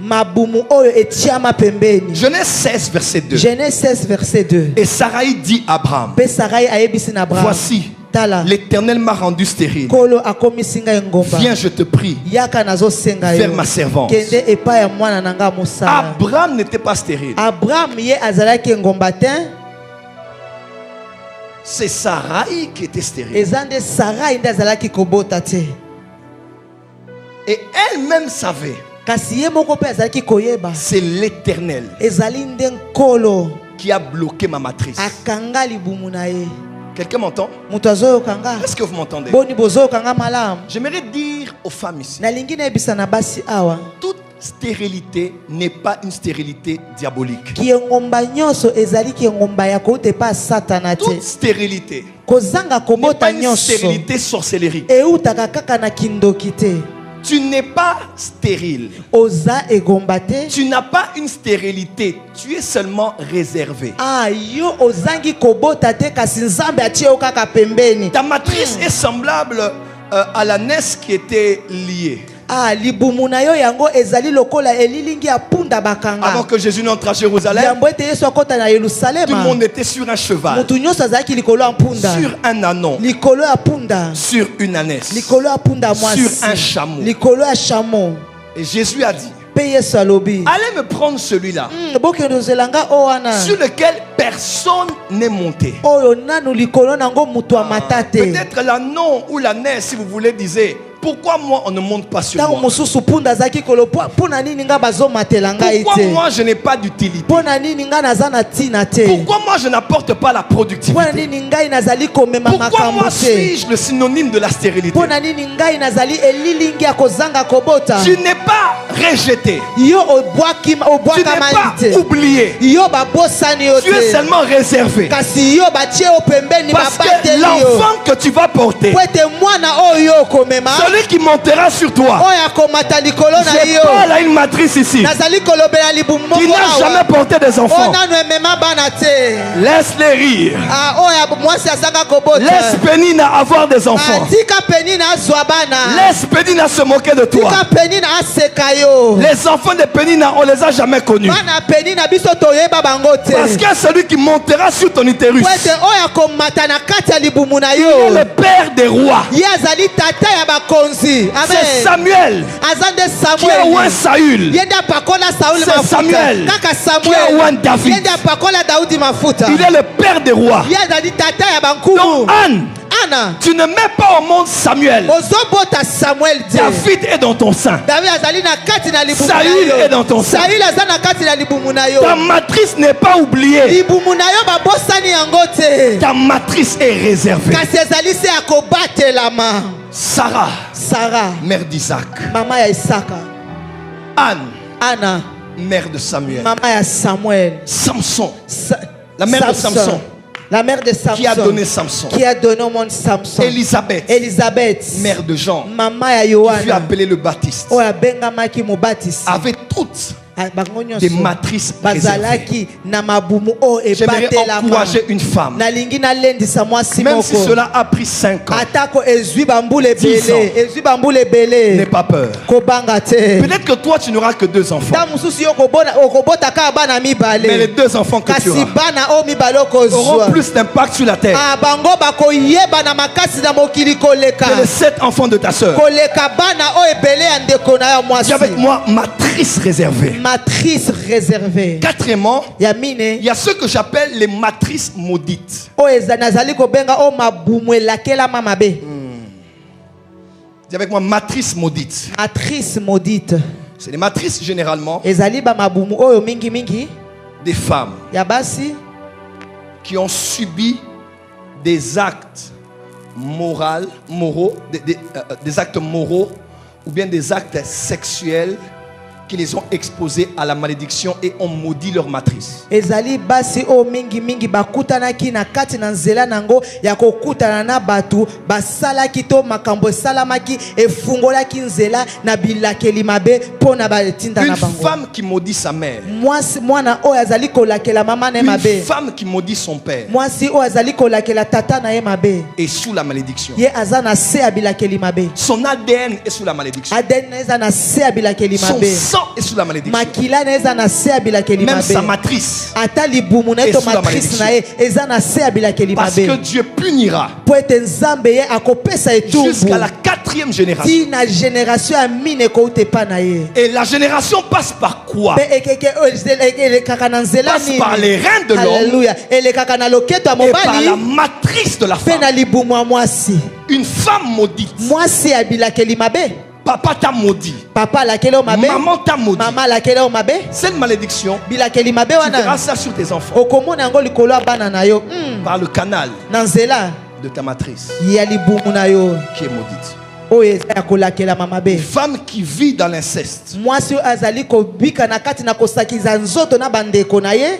Genèse 16, verset 2.
Genèse 16, verset 2.
Et Sarai dit à Abraham, voici, l'Éternel m'a rendu stérile. Viens, je te prie, vers ma servante. Abraham n'était pas stérile. C'est Sarai qui était stérile. Et elle-même savait. C'est l'Éternel qui a bloqué ma matrice. Quelqu'un m'entend? Est-ce que vous m'entendez? J'aimerais dire aux femmes ici, toute stérilité n'est pas une stérilité diabolique. Toute stérilité n'est pas une stérilité sorcellerie. Tu n'es pas stérile. Tu n'as pas une stérilité. Tu es seulement réservé. Ta matrice est semblable à la naisse qui était liée.
Ah, libumu na yo yango ezali lokola elilingi ya punda bakanga.
Avant que Jésus n'entre à Jérusalem,
Yambo ete Yesu akota na Yerusalema.
tout le monde était sur un cheval,
Mutu nyonso azalaki likolo ya punda.
sur un ânon,
Likolo ya punda.
sur une ânesse,
Likolo ya punda mwasi.
sur un chameau.
Likolo ya chameau.
Et Jésus a dit,
Pe Yesu alobi.
allez me prendre celui-là,
Bokendo zelanga o wana.
sur lequel personne n'est monté.
Oyo nanu likolo nango mutu amata te.
Peut-être l'ânon ou l'ânesse, si vous voulez, disait, pourquoi moi on ne monte pas sur
Tango
moi?
mususu punda zaki kolo pona nini nga bazomatela ngai
Pourquoi
te.
moi je n'ai pas d'utilité?
Pona nini nga naza na tina te.
Pourquoi moi je n'apporte pas la
Pona
productivité?
nini ngai nazali komema
Pourquoi
makambo
moi
te.
suis-je le synonyme de la stérilité?
Pona nini ngai nazali elilingi ya kozanga kobota.
Tu n'es pas rejeté.
Yo obwaki
Tu n'es
obwaka
pas
malite.
oublié.
Yo babosani yo
Tu es
te.
seulement réservé.
Kasi yo batie yo pembeni
Parce que
babateli yo.
l'enfant que tu vas porter,
Po ete mwana oyo komema.
celui qui montera sur toi,
Oyo akomata likolo na
je
yo.
parle à une matrice ici
Nazali kolobela libumu
qui
moko
n'a jamais
awa.
porté des enfants.
Onano emema bana te.
Laisse-les rire.
Ah, oyo mwasi azanga kobota.
Laisse Pénina avoir des enfants.
Tika penina azwa bana.
Laisse Pénina se moquer de toi.
Tika penina aseka yo.
Les enfants de Pénina, on les a jamais connus.
Bana penina biso toyeba bango te.
Parce que celui qui montera sur ton utérus,
Po ete oyo akomata na kati ya libumu na
il
yo.
est le père des rois.
Ye azali tata ya bakonzi.
C'est
Amen.
Samuel
Aza nde
qui a oint
Samuel.
Saül.
Ye nde apakola Sauli
C'est
mafuta.
Samuel
Kaka
qui a
Samuel.
oint David.
Ye nde apakola Daudi mafuta.
Il est le père des rois.
Ye azali tata ya
Donc
bankumu.
Anne,
Ana.
tu ne mets pas au monde Samuel.
Ozobota Samuel te.
David est dans ton sein.
David azali na kati na libumu na
Saül
yo.
est dans ton sein.
Saül aza na kati na libumu na yo.
Ta matrice n'est pas oubliée.
Libumu na yo babosani yango te.
Ta matrice est réservée.
Kasi ezali se ya kobatelama.
Sarah,
Sarah,
mère d'Isaac.
mama ya Isaka.
Anne,
Ana,
mère de Samuel.
mama ya Samuel.
Samson,
Sa-
la mère de Samson.
La mère de Samson.
Qui a donné Samson.
Qui a donné au monde Samson.
Élisabeth,
Elisabeth.
mère de Jean,
Mama ya
qui fut
Yohana.
appelée le Baptiste,
Oyo abengamaki mobatisi.
avait toutes
Bango nyonso
des matrices réservées.
bazalaki na mabumu oyo
J'aimerais
ebatelama.
encourager une femme,
Nalingi nalendisa mwasi
même si
moko.
cela a pris 5 ans,
Atako ezwi bambule
10 ans.
ebele. Ezwi bambule ebele.
n'aie pas peur.
Kobanga te.
Peut-être que toi, tu n'auras que 2 enfants,
Ta mususu yo okobota kaka bana
mais les
mibale.
2 enfants que tu
Kasi
auras
bana o mibale
auront
okozwa.
plus d'impact sur la terre
Ah, bango bakoyeba na makasi na mokili koleka.
que les 7 enfants de ta sœur.
Koleka bana o ebele ya ndeko na yo mwasi.
Dis avec moi, matrice réservée.
Matrice réservée.
Quatrièmement,
Ya mine.
il y a ce que j'appelle les matrices maudites.
O nazali kobenga o mabumu elakelama mabe.
Dis avec moi, matrice maudite.
Matrice maudite.
C'est les matrices généralement
Ezali ba mabumu oyo mingi mingi.
des femmes
Ya basi.
qui ont subi des actes moraux, des actes moraux ou bien des actes sexuels qui les ont exposés à la malédiction et ont maudit leur matrice.
Ezali basi o mingi mingi bakutanaki na kati na nzela nango ya kokutana na batu basalaki to makambo salamaki efungolaki nzela na bilakeli mabe pona batinda na
Une
bango.
femme qui maudit sa mère,
Mwasi mwana o azali kolakela mama na ye
une
mabe.
femme qui maudit son père
Mwasi o azali kolakela tata na ye mabe.
est sous la malédiction.
Ye aza na se ya bilakeli mabe.
Son ADN est sous la malédiction.
Aden na eza na se ya bilakeli
Son
mabe.
sang est sous la malédiction.
Makila na eza na se ya bilakeli
Même sa
mabe.
matrice.
Ata libumu na
Et
to
sous la
matrice
malédiction.
na ye eza na se ya bilakeli
Parce
mabe.
que Dieu punira
Po ete nzambe ye akopesa etumbu
jusqu'à la 4e génération.
ti na génération ya mine ekouta epa na ye.
Et la génération passe par quoi?
Mpe ekeke elekaka na nzela
Passe par les
nini?
reins de l'homme
Alleluya. Elekaka na loketo ya
et par la
mobali
matrice de la
mpe na
femme.
libumu ya mwasi.
Une femme maudite.
Mwasi ya bilakeli mabe.
Papa t'a maudit.
Papa alakeli o mabe.
Maman t'a maudit.
Mama alakeli o mabe.
Cette malédiction,
Bilakeli mabe
tu verras
wana
ça sur tes enfants.
okomona yango likolo ya bana na yo.
Par le canal
Na nzela
de ta matrice
ya libumu na yo
qui est maudite.
oyo eza ya kolakelama mabe.
Une femme qui vit dans l'inceste.
Mwasi oyo azali kobika na kati na kosakiza nzoto na bandeko na ye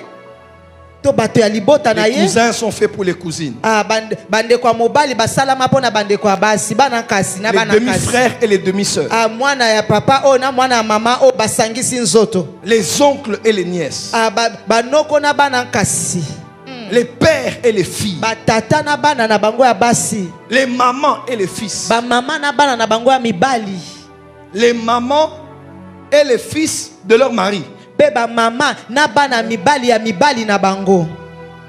to bato ya libota na
Les
ye.
cousins sont faits pour les cousines.
Ah, bandeko ya mobali basalama mpo na bandeko ya basi bana kasi na
Les
bana kasi.
demi-frères et les demi-sœurs.
Ah, mwana ya papa oyo na mwana ya mama oyo basangisi nzoto.
Les oncles et les nièces.
Ah, banoko na bana kasi.
Les pères et les filles.
Batata na bana na bango ya basi.
Les mamans et les fils.
Bamama na bana na bango ya mibali.
les mamans et les fils de leur mari.
Beba mama na bana mibali ya mibali na bango.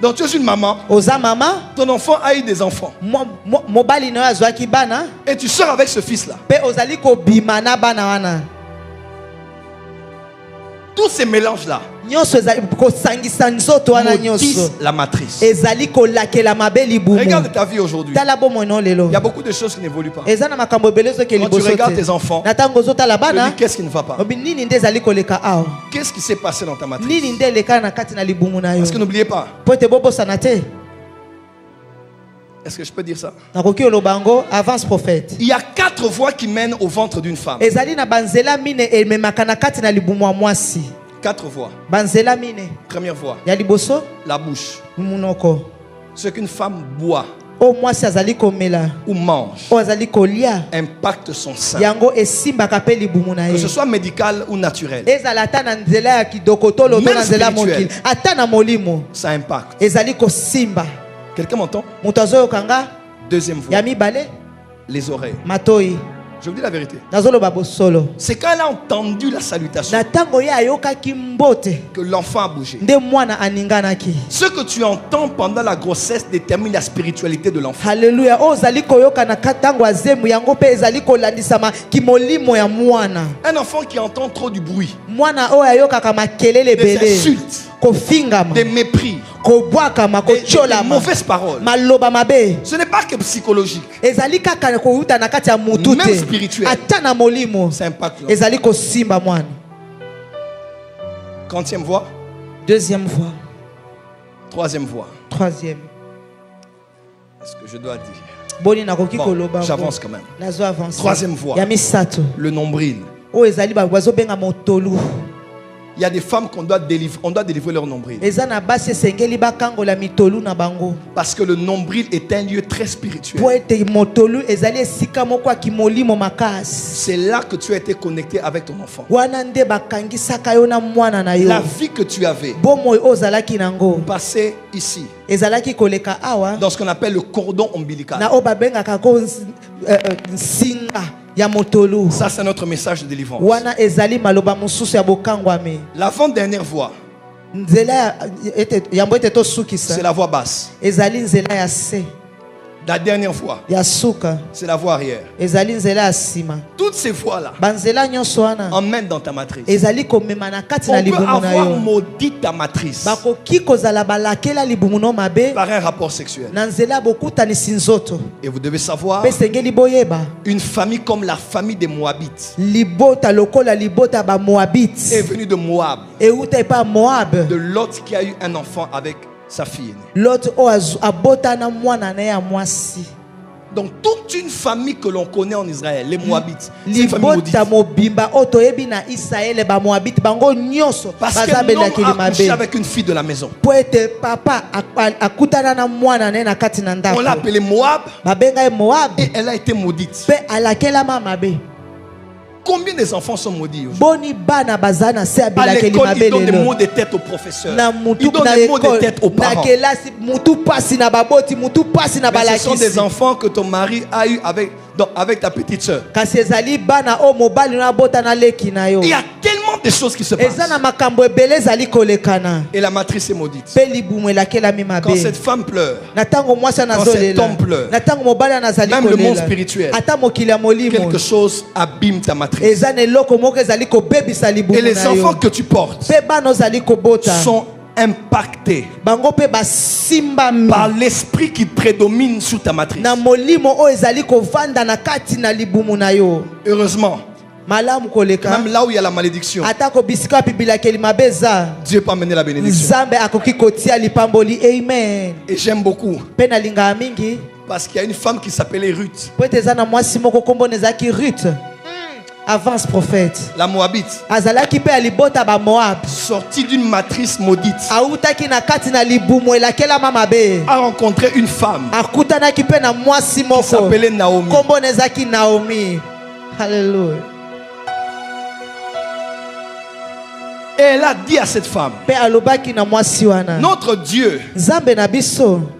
Donc tu es une maman.
Oza mama.
Ton enfant a eu des enfants.
Mobali na azwaki bana.
Et tu sors avec ce fils-là.
Pe ozali ko bima na bana wana.
Tous ces mélanges-là
maudissent
la matrice.
Regarde
ta vie aujourd'hui. Il y a beaucoup de choses qui n'évoluent pas. Quand tu regardes tes enfants, tu te dis qu'est-ce qui ne va pas. Qu'est-ce qui s'est passé dans ta matrice? Parce que n'oubliez pas. Est-ce que je peux dire ça?
Avance prophète.
Il y a 4 voies qui mènent au ventre d'une femme. 4 voies. Première voie, la bouche. Ce qu'une femme boit ou mange impacte son sein. Que ce soit médical ou naturel. Même spirituel. Ça impacte. Quelqu'un m'entend? Deuxième voie, les oreilles. Je vous dis la vérité. C'est quand elle a entendu la salutation que l'enfant a bougé. Ce que tu entends pendant la grossesse détermine la spiritualité de l'enfant. Alléluia. Un enfant qui entend trop du bruit, des insultes, des mépris, des mauvaises paroles, ce n'est pas que psychologique, même spirituel. Ça impacte l'enfant. Quantième voie.
Deuxième voie.
Troisième voie.
Troisième.
Est-ce que je dois dire?
Bon,
j'avance quand même. Troisième voie. Le nombril. Il y a des femmes qu'on doit délivrer, on doit délivrer leur nombril. Parce que le nombril est un lieu très spirituel. C'est là que tu as été connecté avec ton enfant. La vie que tu avais passée ici, dans ce qu'on appelle le cordon ombilical. Ça, c'est notre message de délivrance. L'avant-dernière voie, c'est la voie basse. La dernière voie, c'est la voie arrière. Toutes ces voies-là emmènent dans ta matrice. On peut avoir maudit ta matrice par un rapport sexuel. Et vous devez savoir, une famille comme la famille des Moabites est venue de Moab, de Lot qui a eu un enfant avec sa fille aînée. Donc toute une famille que l'on connaît en Israël, les Moabites, c'est une famille maudite. Parce qu'un homme a couché avec une fille de la maison. On l'a appelée Moab et elle a été maudite. Combien des enfants sont maudits aujourd'hui? À l'école, ils donnent des mots de tête aux professeurs. Ils donnent des mots de tête aux parents. Mais ce sont des enfants que ton mari a eu avec ta petite soeur. Il y a tellement de choses qui se passent. Et la matrice est maudite. Quand cette femme pleure, quand cet homme pleure, même le monde spirituel, quelque chose abîme ta matrice. Et les enfants que tu portes sont impactés par l'esprit qui prédomine sur ta matrice. Heureusement, même là où il y a la malédiction, Dieu peut amener la bénédiction. Et j'aime beaucoup parce qu'il y a une femme qui s'appelait Ruth.
Avance prophète.
La Moabite, sortie d'une matrice maudite, a rencontré une femme qui s'appelait Naomi.
Alléluia.
Et elle a dit à cette femme, notre Dieu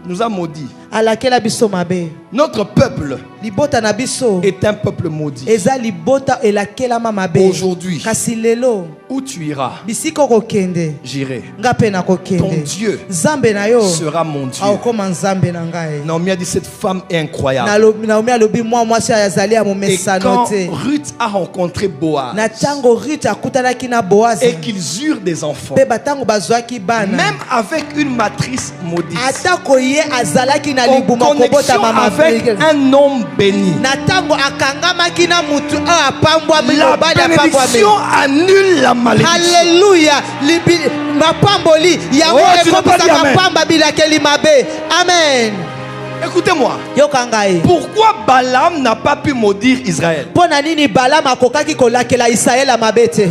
nous a maudits.
alakela biso mabe.
Notre peuple
Libota na biso
est un peuple maudit.
eza libota elakela mabe.
Aujourd'hui,
kasi lelo
où tu iras,
bisiko kokende
j'irai.
ngape na
Ton
kokende.
Dieu
Nzambe na yo
sera mon Dieu.
akoma nzambe na ngai.
Naomi a dit cette femme est incroyable.
Naomi alobi mwasi azali ya
Et
momesano
quand
te.
Ruth a rencontré Boaz
Na tango Ruth akutanaki na Boaz
et qu'ils eurent des enfants,
pe batango bazwaki bana.
même avec une matrice maudite,
atako ye azalaki na
en
libuma kobota
connexion
mama
avec un homme béni,
na tango akangamaki na mutu oyo apambwami
la
mobali apambwami.
bénédiction annule la malédiction.
Alléluia. Mapamboli yango
tu n'as pas dit
ekopesa
amen.
mapamba bilakeli mabe. Amen.
Écoutez-moi,
yoka ngai.
pourquoi Balaam n'a pas pu maudire Israël?
Mpo na nini Balaam akokaki kolakela Israela mabe te?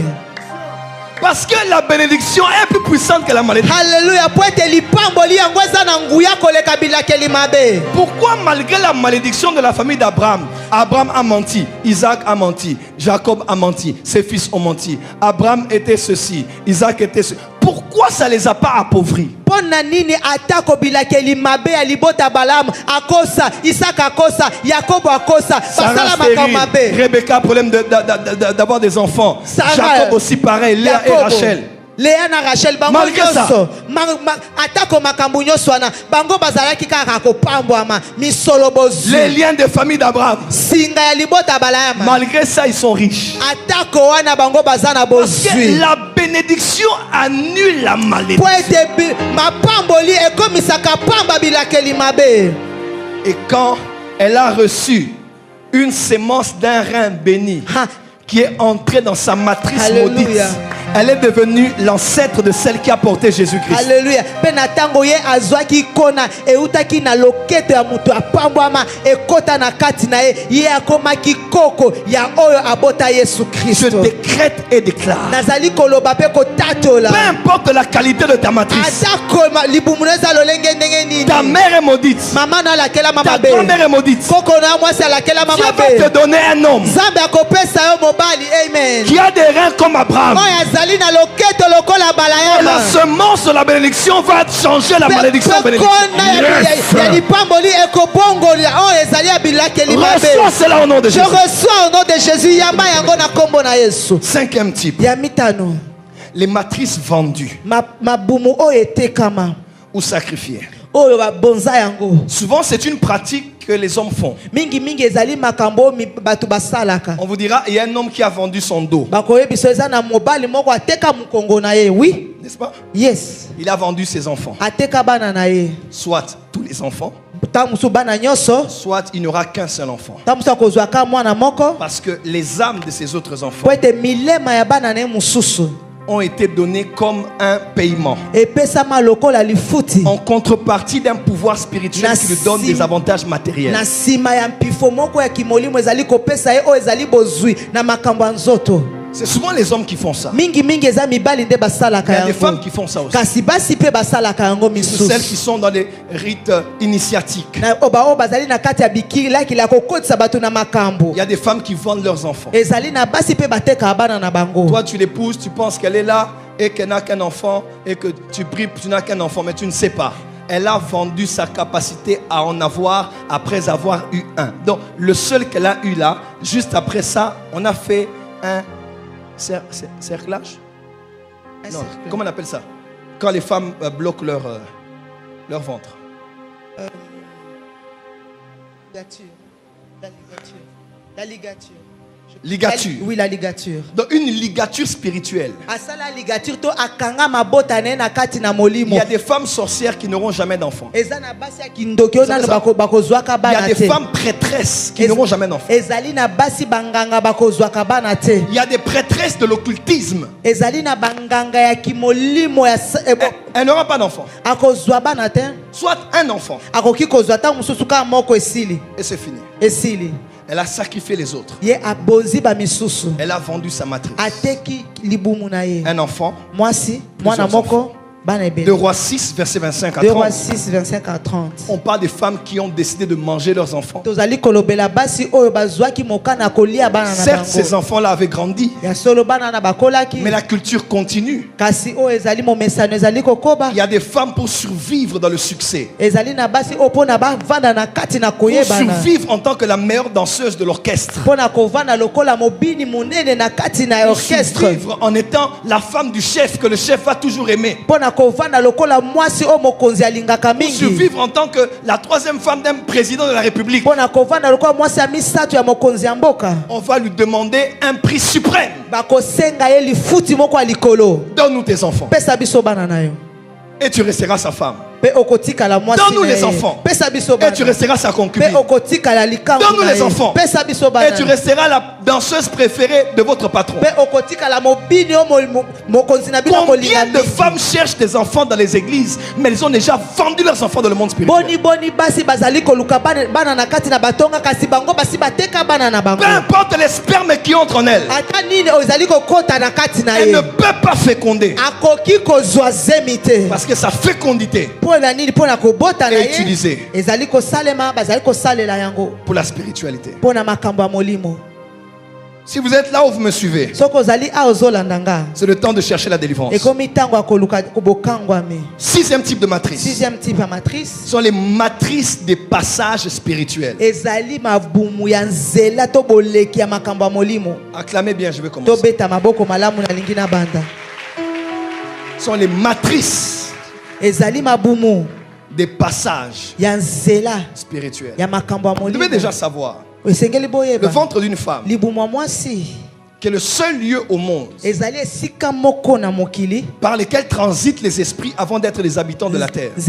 Parce que la bénédiction est plus puissante que la malédiction.
Alléluia. Po ete lipamboli yango eza na nguya koleka bilakeli mabe.
Pourquoi malgré la malédiction de la famille d'Abraham, Abraham a menti, Isaac a menti, Jacob a menti, ses fils ont menti, Abraham était ceci, Isaac était ceci. Pourquoi ça ne les a pas appauvris?
Mpo na nini atako bilakeli mabe ya libota Balaam akosa, Isaac akosa, Yakobo akosa, basala makambo mabe.
Rebecca, problème d'avoir des enfants.
Sarah,
Jacob aussi pareil, Léa et Rachel.
Léa na Rachel bango
Malgré ça,
nyonso atako makambo nyonso wana bango bazalaki kaka kopambwama misolo bozwi.
Les liens de famille d'Abraham.
Singa ya libota Balaam.
Malgré ça, ils sont riches.
Atako wana bango bazana
Parce que
bozwi.
la bénédiction annule la malédiction.
Po ete mapamboli ekomisaka pamba bilakeli mabe.
Et quand elle a reçu une sémence d'un rein béni qui est entrée dans sa matrice maudite, elle est devenue l'ancêtre de celle qui a porté Jésus-Christ.
Alléluia. Pena tango ye azwaki kona eutaki na loketo ya mutu apambwama ekota na kati na ye akomaki koko ya oyo abota Yesu
Je
Kristo.
décrète et déclare.
Nazali koloba pe kotatola.
Peu importe la qualité de ta matrice.
Atako libumuneza lolenge ndenge nini.
Ta mère est maudite.
Mama na lakela mama
Ta
be.
grand-mère est maudite.
Koko na mwasi lakela mama
Dieu
be.
va te donner un homme
Zambe akopesa yo mobali. Amen.
qui a des reins comme Abraham.
Oyo azali na loketo lokola
Et
Balaam.
la semence de la bénédiction va changer la malédiction en bénédiction.
Ya lipamboli ekobongoli oyo ezali ya bilakeli mabe.
Reçois cela au nom de
Je
Jésus.
reçois au nom de Jésus yamba yango na kombo na Yesu.
Cinquième type,
Ya mitano
les matrices vendues
mabumu oyo etekama
ou sacrifiées.
oyo babonza yango.
Souvent, c'est une pratique que les hommes font.
Mingi mingi ezali makambo batu basalaka.
On vous dira, il y a un homme qui a vendu son dos.
Bakoyebiso eza na mobali moko ateka mukongo na ye. Oui.
N'est-ce pas?
Yes.
Il a vendu ses enfants.
Ateka bana na ye.
Soit tous les enfants,
Tamusu bana nyonso.
soit il n'y aura qu'un seul enfant.
Tamusu akozwaka mwana moko.
Parce que les âmes de ces autres enfants
Po ete milema ya bana na ye mususu
ont été données comme un paiement
epesama lokola lifuti
en contrepartie d'un pouvoir spirituel qui lui donne des avantages matériels.
na sima ya mpifo moko ya kimolimo ezali kopesa ye oyo ezali bozwi na makambo ya nzoto.
C'est souvent les hommes qui font ça.
Mingi mingi eza mibali nde
Il
basalaka
y a des femmes
yango.
qui font ça aussi.
Kasi basi pe basalaka yango
C'est celles
misusu.
qui sont dans des rites initiatiques.
Na oyo bazali na kati ya bikilakila kokotisa bato na makambo.
Il y a des femmes qui vendent leurs enfants.
Ezali na basi pe bateka bana na bango.
Toi, tu l'épouses, tu penses qu'elle est là et qu'elle n'a qu'un enfant et que tu pries, tu n'as qu'un enfant, mais tu ne sais pas. Elle a vendu sa capacité à en avoir après avoir eu un. Donc, le seul qu'elle a eu là, juste après ça, on a fait un cerclage. Non, comment on appelle ça? Quand les femmes bloquent leur ventre.
La ligature.
Ligature.
Oui, la ligature.
Donc une ligature spirituelle.
Asala ligature to akanga mabota ne na kati na molimo.
Il y a des femmes sorcières qui n'auront jamais d'enfants.
Ezana basi ya kindokyo na bakozwaka
Il y
bana
a
te.
des femmes prêtresses qui n'auront jamais d'enfants.
Ezali na basi banganga bakozwaka bana te.
Il y a des prêtresses de l'occultisme.
Ezali na banganga ya kimolimo ya
Elle n'aura pas d'enfant.
akozwa bana te.
Soit un enfant.
Akoki kozwa ta mususu ka moko esili.
Et c'est fini.
Esili.
Elle a sacrifié les autres.
Ye abonzi ba misusu.
Elle a vendu sa matrice.
Ateki libumu na ye.
Un enfant.
Mwasi, mwana
Plusieurs
moko,
2 Rois 6, verset 25 à
2 Rois
30.
6, 25 à 30.
On parle des femmes qui ont décidé de manger leurs enfants. Certes, ces enfants-là avaient grandi, mais la culture continue. Il y a des femmes pour survivre dans le succès, pour survivre en tant que la meilleure danseuse de l'orchestre, pour survivre en étant la femme du chef que le chef va toujours aimer, pour survivre en tant que la troisième femme d'un président de la République. On va lui demander un prix suprême. Donne-nous tes enfants et tu resteras sa femme. Donne-nous les enfants et tu resteras sa concubine. Donne-nous les enfants et tu resteras la danseuse préférée de votre patron. Combien de femmes cherchent des enfants dans les églises, mais elles ont déjà vendu leurs enfants dans le monde spirituel? Peu importe les spermes qui entrent en elles, elle ne peut pas féconder, parce que sa fécondité est utilisée pour la spiritualité. Si vous êtes là où vous me suivez, c'est le temps de chercher la délivrance. Sixième type de matrice sont les matrices des passages spirituels. Acclamez bien, je vais commencer. Sont les matrices des passages spirituels. Vous devez déjà savoir, le ventre d'une femme, qui est le seul lieu au monde par lequel transitent les esprits avant d'être les habitants de la terre, que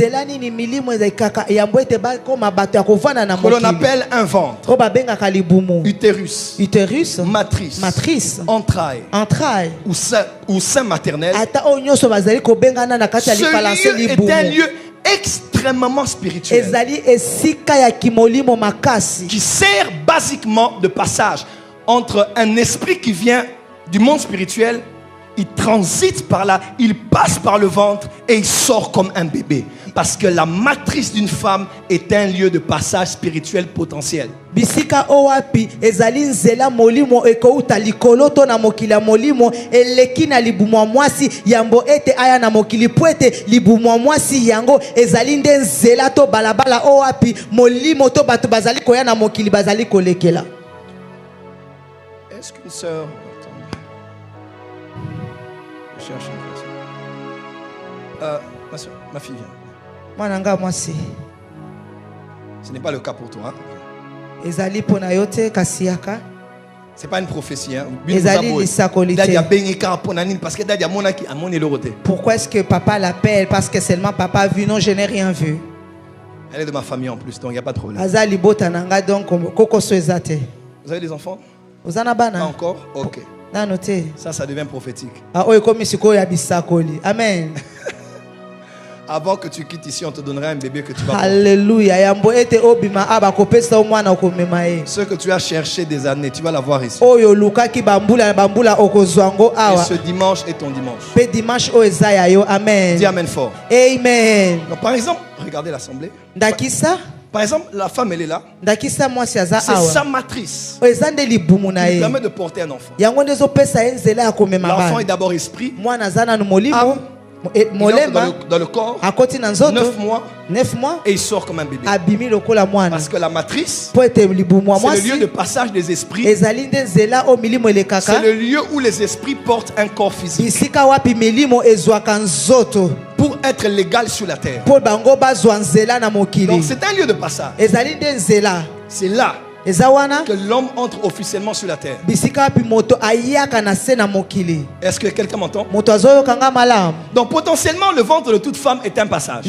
l'on appelle un ventre, utérus, matrice, entraille ou sein maternel. Ce lieu est un lieu extrêmement spirituel qui sert basiquement de passage entre un esprit qui vient du monde spirituel, il transite par là, il passe par le ventre et il sort comme un bébé. Parce que la matrice d'une femme est un lieu de passage spirituel potentiel.
Bisika owapi ezali nzela molimo ekouta likolo to na mokili ya molimo eleki na libumwa mwasi yambo ete aya na mokili poete libumwa mwasi yango ezali nde nzela to balabala owapi molimo to bato bazali koya na mokili bazali kolekela.
Est-ce qu'une sœur... Je cherche ma soeur, ma fille vient.
Mwananga mwasi.
Ce n'est pas le cas pour toi.
Ezali pona yote kasiaka.
C'est pas une prophétie. Hein?
Pourquoi est-ce que papa l'appelle? Parce que seulement papa a vu. Non, je n'ai rien vu.
Elle est de ma famille en plus, donc il n'y a pas de problème.
Vous avez
des enfants?
Vous en avez
pas encore? Ok. Ça devient prophétique.
Amen.
Avant que tu quittes ici, on te donnera un bébé que tu vas porter.
Alléluia.
Ce que tu as cherché des années, tu vas l'avoir ici.
Et
ce dimanche est ton dimanche.
Amen.
Dis amen fort.
Amen.
Donc, par exemple, regardez l'assemblée. Par exemple, la femme, elle est là. C'est sa matrice. Elle permet de porter un enfant. L'enfant est d'abord esprit. Dans le corps, 9 mois, et il sort comme un bébé. Parce que la matrice, c'est le lieu de passage des esprits. C'est le lieu où les esprits portent un corps physique pour être légal sur la terre. Donc c'est un lieu de passage. C'est là que l'homme entre officiellement sur la terre. Est-ce que quelqu'un m'entend? Donc potentiellement le ventre de toute femme est un passage.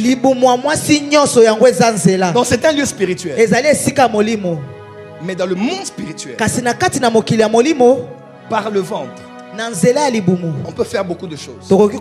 Donc c'est un lieu spirituel. Mais dans le monde spirituel, par le ventre, on peut faire beaucoup de choses. On peut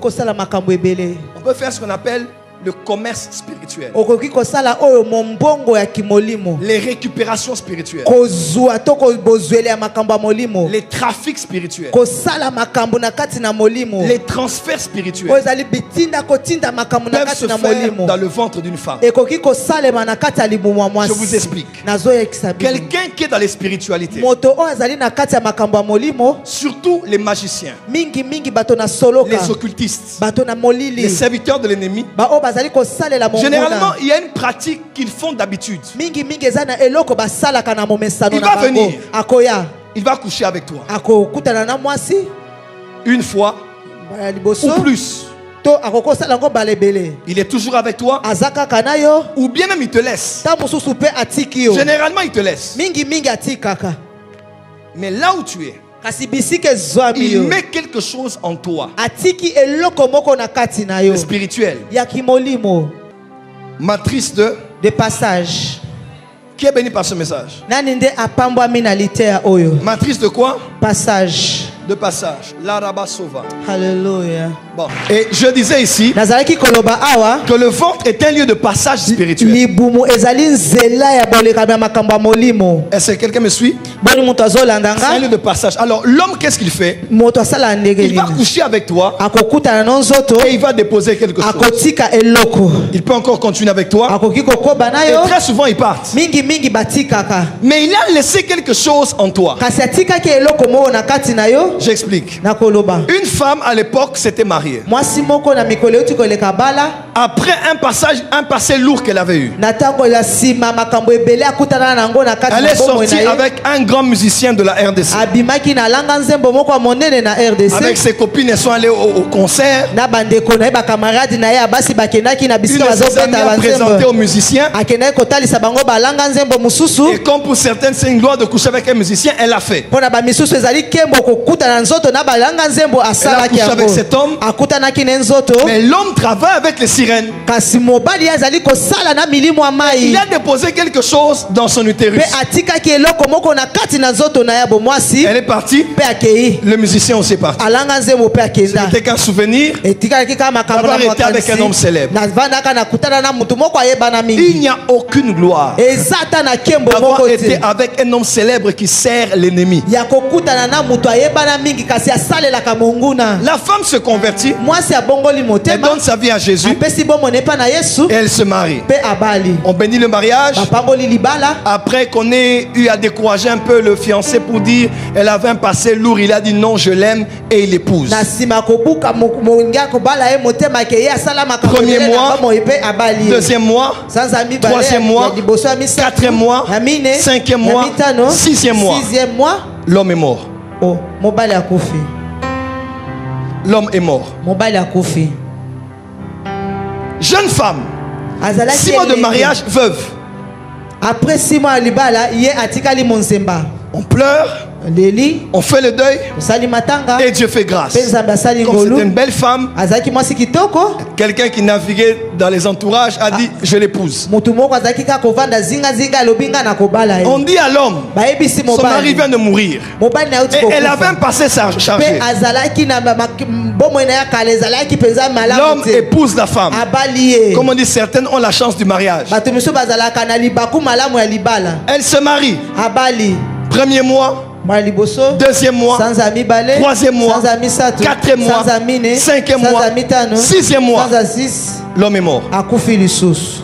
faire ce qu'on appelle le commerce spirituel,
okoki kosala oyo mombongo ya kimolimo,
les récupérations spirituelles,
kozwa to kozwela ya makambo ya molimo,
les trafics spirituels,
kosala makambo na kati na molimo,
les transferts spirituels
kozali bitinda kotinda makambo na
peuvent se
kati na
faire
molimo,
dans le ventre d'une femme.
ekoki kosalema na kati ya libumu ya mwasi.
Je vous explique.
Nazoyekisa bino.
Quelqu'un qui est dans les spiritualités,
moto oyo azali na kati ya makambo ya molimo,
surtout les magiciens,
mingi bato na soloka,
les occultistes,
bato na molili,
les serviteurs de l'ennemi,
ba oyo bazali kosalela monguna.
généralement il y a une pratique qu'ils font d'habitude.
mingi eza na eloko basalaka na momesano
Il
na
va
bango.
venir.
Akoya
Il va coucher avec toi
akokutana na mwasi
une fois
bala liboso
ou plus.
to akokosala ngo balebele,
Il est toujours avec toi,
aza kaka na yo,
ou bien même il te laisse.
ta mosusu mpe atiki yo.
Généralement il te laisse.
mingi atikaka,
Mais là où tu es,
kasi bisika ezwami
il
yo,
met quelque chose en toi,
atiki eloko moko na kati na yo
le spirituel.
ya kimolimo.
Matrice
de passage,
qui est béni par ce message.
nani nde apambwami na litea oyo
Matrice de quoi?
passage.
De passage. L'araba sova.
Hallelujah.
Bon. Et je disais ici
nazalaki koloba awa
que le ventre est un lieu de passage spirituel.
libumu ezali nzela ya bolekami ya makambo ya molimo.
Est-ce que quelqu'un me suit?
boni moto
C'est un
azolandanga,
lieu de passage. Alors l'homme, qu'est-ce qu'il fait?
moto asala ndenge
Il va
nini,
coucher avec toi
akokutana na nzoto,
et il va déposer quelque chose.
akotika eloko,
Il peut encore continuer avec toi.
akoki kokoba na
Et
yo,
très souvent ils partent.
mingi batikaka,
Mais il a laissé quelque chose en toi.
kasi atikaki eloko moko na kati na yo.
J'explique.
nakoloba
Une femme à l'époque s'était mariée.
mwasi moko na mikolo euti koleka bala,
Après un passé lourd qu'elle avait eu.
na ntango ya nsima makambo ebele akutana nango na kati
Elle
na
est
bomoi na
sortie
ye,
avec un grand musicien de la RDC.
abimaki na langa nzembo moko ya monene na
Avec
RDC,
ses copines, elles sont allées au concert.
na bandeko na ye bakamaradi na ye ya basi bakendaki na
Une
bisika
de ses amies
bazobeta
a présenté
banzembo,
au musicien.
akendaki kotalisa bango balanga nzembo mosusu.
Et comme pour certaines, c'est une gloire de coucher avec un musicien, elle l'a fait.
mpo na bamisusu ezali nkembo kokutana nzoto na balanga nzembo asalaki
Elle a couché avec
yango,
cet homme.
akutanaki ne nzoto,
Mais l'homme travaille avec les sirènes.
kasi mobali ye azali kosala na milimo ya
Il
mai,
a déposé quelque chose dans son utérus.
mpe atikaki eloko moko na kati na nzoto na ya bomwasi,
Elle est partie.
mpe akei
Le musicien aussi est parti.
alanga nzembo mpe
Ce
akenda.
n'était qu'un souvenir.
etikalaki kaka makambo na
D'avoir été avec un homme célèbre.
navandaka nakutana na mutu moko ayebana
Il
mingi,
n'y a aucune gloire
eza ata na nkembo
d'avoir
moko
été
te
avec un homme célèbre qui sert l'ennemi.
ya kokutana na mutu ayebana mingi kasi asalelaka monguna.
La femme se convertit,
mwasi abongoli
elle
motema,
donne sa vie à Jésus
apesi bomone epa na Yesu,
et elle se marie.
mpe abali,
On bénit le mariage.
bapamboli libala.
Après qu'on ait eu à décourager un peu le fiancé pour dire elle avait un passé lourd, il a dit non, je l'aime et il l'épouse.
na nsima kobuka mongi akobala ye motema ke ye asala makambo
Premier
ebele na
mois,
bomoi mpe abali ye.
Deuxième mois,
sanza mibale
troisième mois,
ya liboso ya misato,
quatrième mois,
ya mine,
cinquième
ya
mois,
mitano,
sixième mois.
sixième mois.
L'homme est mort.
Oh, mobali akufi,
L'homme est mort.
mobali akufi.
Jeune femme,
azalaki
6 mois de
elenge.
mariage, veuve.
Après 6 mois ya libala ye atikali monzemba,
On pleure,
leli
on fait le deuil
osali matanga,
et Dieu fait grâce.
mpe nzambe asali
Comme c'était
ngolu.
une belle femme,
azalaki mwasi kitoko,
quelqu'un qui naviguait dans les entourages a dit je l'épouse.
mutu moko azalaki kaka kovanda zingazinga alobi nga na kobala ye.
On dit à l'homme,
bayebisi
son mari
mobali,
vient de mourir.
mobali na yauti
Et elle avait un
kokufa,
passé chargé.
mpe azalaki na bomoi na ya kala ezalaki mpenza malamu
L'homme
te,
épouse la femme.
abali ye.
Comme on dit, certaines ont la chance du mariage.
bato misusu bazalaka na libaku malamu ya libala,
Elle se marie.
abali
Premier mois,
mwa liboso,
deuxième mois,
sanza mibale,
troisième mois,
sanza misato,
quatrième mois,
sanza mine,
cinquième
sanza
mois,
mitano,
sixième mois.
sanza 6,
l'homme est mort.
akufi lisusu.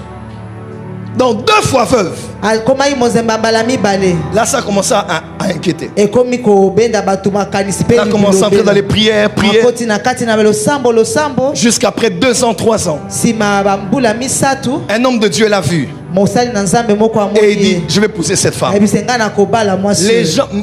Donc 2 fois veuve.
akomaki mozemba mbala mibale,
Là, ça commence à inquiéter.
ekomi kobenda bato makanisi mpe
Elle a commencé à entrer dans les prières, prières,
akoti na kati na losambo
jusqu'après 2 ans, 3 ans.
nsima bambula misatu.
Un homme de Dieu l'a vu.
mosali na nzambe moko
Et il dit,
amoni
je vais pousser cette femme.
ayebise nga na kobala mwasi.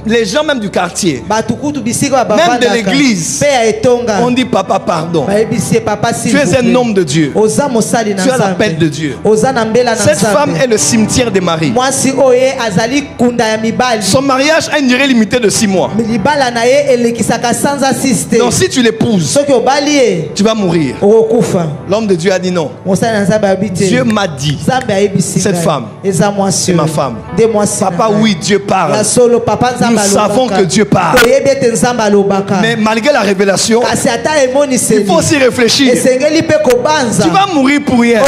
Les gens même du quartier,
bato kutu bisika
même de l'église,
mpe ya etonga
on dit papa pardon.
bayebisi ye papa
Tu es un homme de Dieu.
oza mosali na
Tu as
nzambe,
l'appel de Dieu.
oza na mbela na
Cette femme
nzambe.
est le cimetière des maris.
mwasi oyo azali kunda ya mibali,
Son mariage a une durée limitée de 6 mois.
libala na ye elekisaka sanza 6 te.
Donc si tu l'épouses,
soki obali ye
tu vas mourir.
okokufa.
L'homme de Dieu a dit non.
mosali na nzambe ayebi te,
Dieu m'a dit
nzambe ayebisi
Cette femme, c'est ma femme. Papa, oui, Dieu parle. Nous savons que Dieu parle. Mais malgré la révélation, il faut aussi réfléchir. Tu vas mourir pour rien.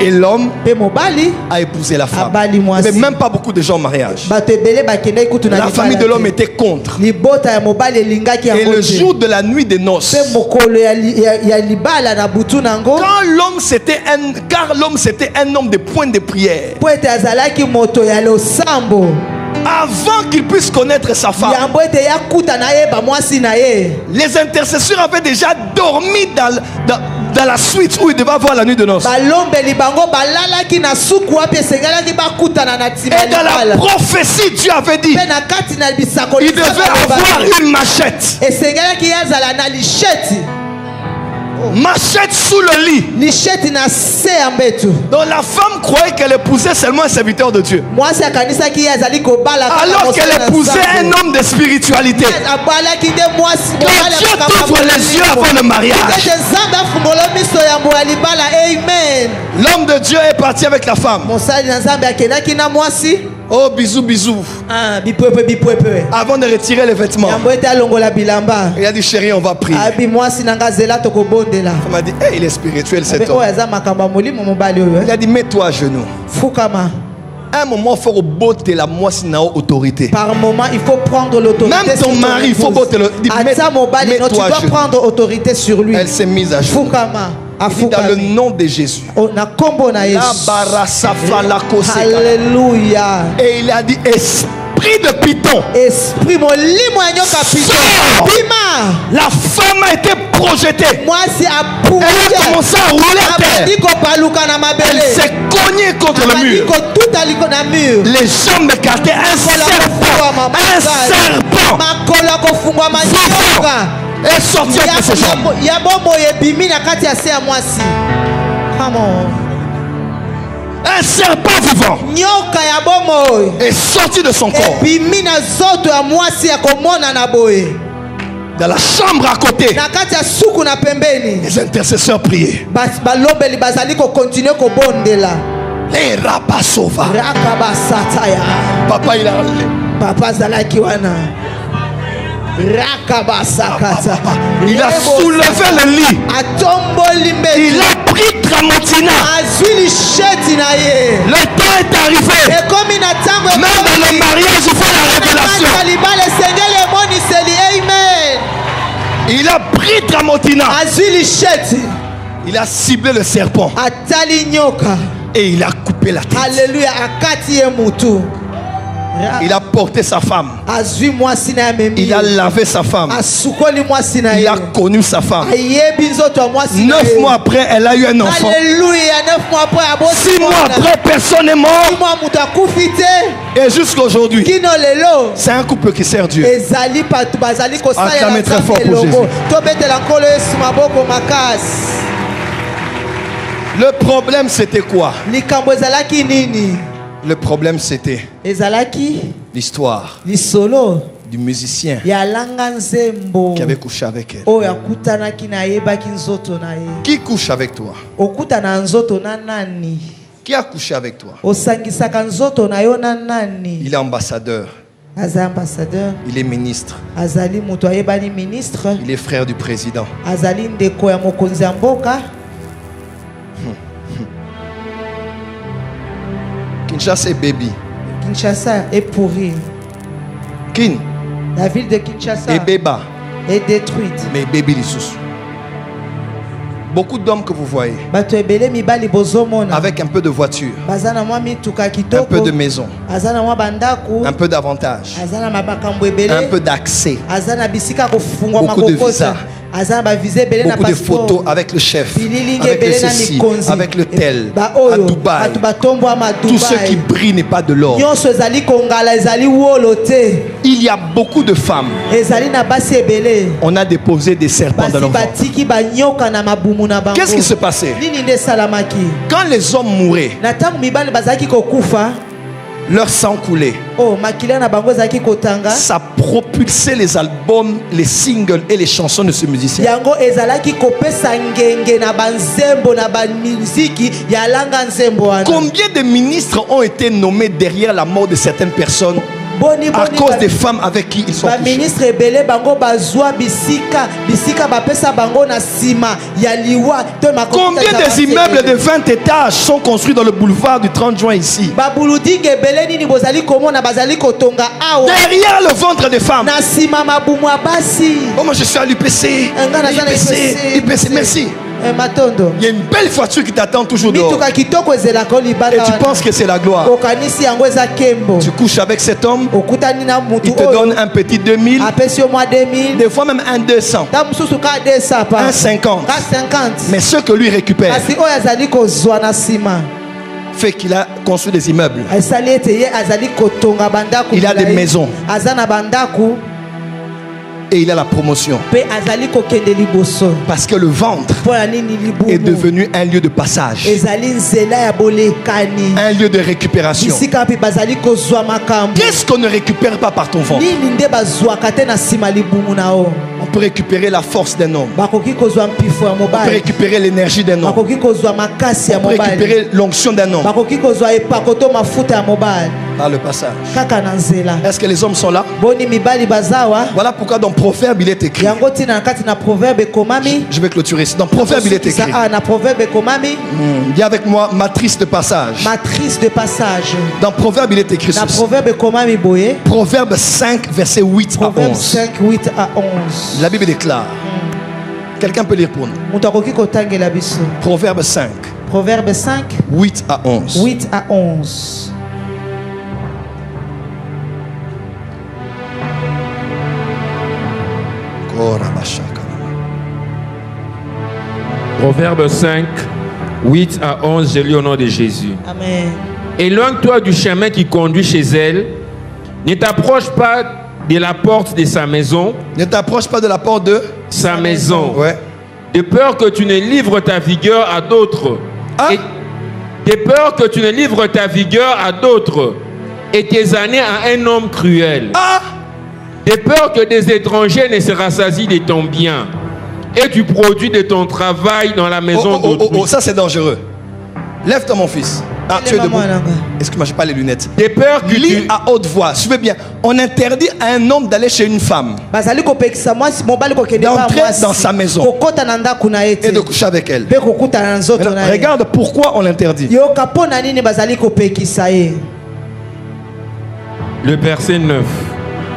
Et l'homme a épousé la femme. Il n'y avait même pas beaucoup de gens en mariage. La famille de l'homme était contre. Et le jour de la nuit des noces, car l'homme c'était un homme de point de prière, avant qu'il puisse connaître sa femme, les intercesseurs avaient déjà dormi dans la suite où il devait avoir la nuit de noces. Et dans la prophétie, Dieu avait dit il devait avoir une machette. Machette sous le lit. Donc la femme croyait qu'elle épousait seulement un serviteur de Dieu, alors qu'elle épousait un homme de spiritualité. Que Dieu t'ouvre les yeux avant le mariage. L'homme de Dieu est parti avec la femme. Oh, bisous, bisous. Avant de retirer les vêtements, il a dit chérie, on va prier. Il m'a dit hey, il est spirituel cet homme. Il a dit mets-toi à genoux. À un moment, il faut botter la moissinao autorité. Par moment, il faut prendre l'autorité. Même ton mari, il faut botter l'autorité. Tu dois prendre autorité sur lui. Elle s'est mise à genoux. Dans le nom de Jésus.
Alléluia.
Et il a dit esprit de python,
esprit
la femme a été projetée. Elle a commencé à rouler à terre. Elle s'est cognée contre le mur. Les jambes écartées. Un serpent est sorti de ses jambes. Un serpent vivant est sorti de son corps. Dans la chambre à côté, les intercesseurs priaient. Les rabasova. Papa, il a il a soulevé le lit. Il a pris Tramontina. Le temps est arrivé. Même dans le mariage, il faut la révélation. Il a pris Tramontina. Il a ciblé le serpent. Et il a coupé la tête.
Alléluia.
Il a porté sa femme. Il a lavé sa femme. Il a connu sa femme. 9 mois après, elle a eu un enfant.
Alléluia. 9 mois après,
6 mois après, personne n'est mort. Et jusqu'à aujourd'hui, c'est un couple qui sert Dieu. Acclamez très fort pour Jésus. Le problème c'était quoi? Le problème c'était l'histoire du musicien qui avait couché avec elle. Qui couche avec toi? Qui a couché avec toi? Il est ambassadeur. Il est ministre. Il est frère du président. Kinshasa est baby.
Kinshasa est pourri. La ville de Kinshasa est détruite.
Mais baby les sous. Beaucoup d'hommes que vous voyez avec un peu de voiture, un peu de maison, un peu d'avantage, un peu d'accès, beaucoup de visas, beaucoup de photos avec le chef, avec le ceci, avec le tel, à Dubaï. Tout ce qui brille n'est pas de l'or. Il y a beaucoup de femmes. On a déposé des serpents dans leur ventre. Qu'est-ce qui se passait? Quand les hommes mouraient, Leur sang coulait. Ça propulsait les albums, les singles et les chansons de ce musicien. Combien de ministres ont été nommés derrière la mort de certaines personnes à cause des femmes avec qui ils sont couchés? Combien des immeubles de 20 étages sont construits dans le boulevard du 30 juin ici? Derrière le ventre des femmes. Oh, moi je suis à l'UPC. IPC, merci. Il y a une belle voiture qui t'attend toujours dehors. Et tu penses que c'est la gloire. Tu couches avec cet homme, il te donne un petit 2000, des fois même un 200, un 50. Mais ce que lui récupère fait qu'il a construit des immeubles. Il a des maisons. Et il a la promotion. Parce que le ventre est devenu un lieu de passage, un lieu de récupération. Qu'est-ce qu'on ne récupère pas par ton ventre? On peut récupérer la force d'un homme. On peut récupérer l'énergie d'un homme. On peut récupérer l'onction d'un homme par le passage. Est-ce que les hommes sont là? Voilà pourquoi dans Proverbe il est écrit. Je vais clôturer ici. Dans Proverbe il est écrit. Dis avec moi, matrice de passage.
Matrice de passage.
Dans Proverbe il est écrit ceci. Proverbe 5 verset 8 à 11. La Bible déclare. Quelqu'un peut lire pour nous. Proverbe 5.
Proverbe 5.
8 à 11.
8 à 11.
Proverbe 5, 8 à 11, je lis au nom de Jésus.
Amen.
Éloigne-toi du chemin qui conduit chez elle. Ne t'approche pas de la porte de sa maison.
Ne t'approche pas de la porte de
sa maison.
Ouais.
De peur que tu ne livres ta vigueur à d'autres.
Ah.
De peur que tu ne livres ta vigueur à d'autres et tes années à un homme cruel.
Ah.
De peur que des étrangers ne se rassasient de ton bien et du produit de ton travail dans la maison d'autrui.
Ça c'est dangereux. Lève-toi mon fils. Ah, tu es debout. Excuse-moi, je n'ai pas les lunettes.
De peur que
lis à haute voix. Suivez bien. On interdit à un homme d'aller chez une femme, d'entrer dans sa maison et de coucher avec elle. Maintenant, regarde pourquoi on l'interdit.
Le verset 9.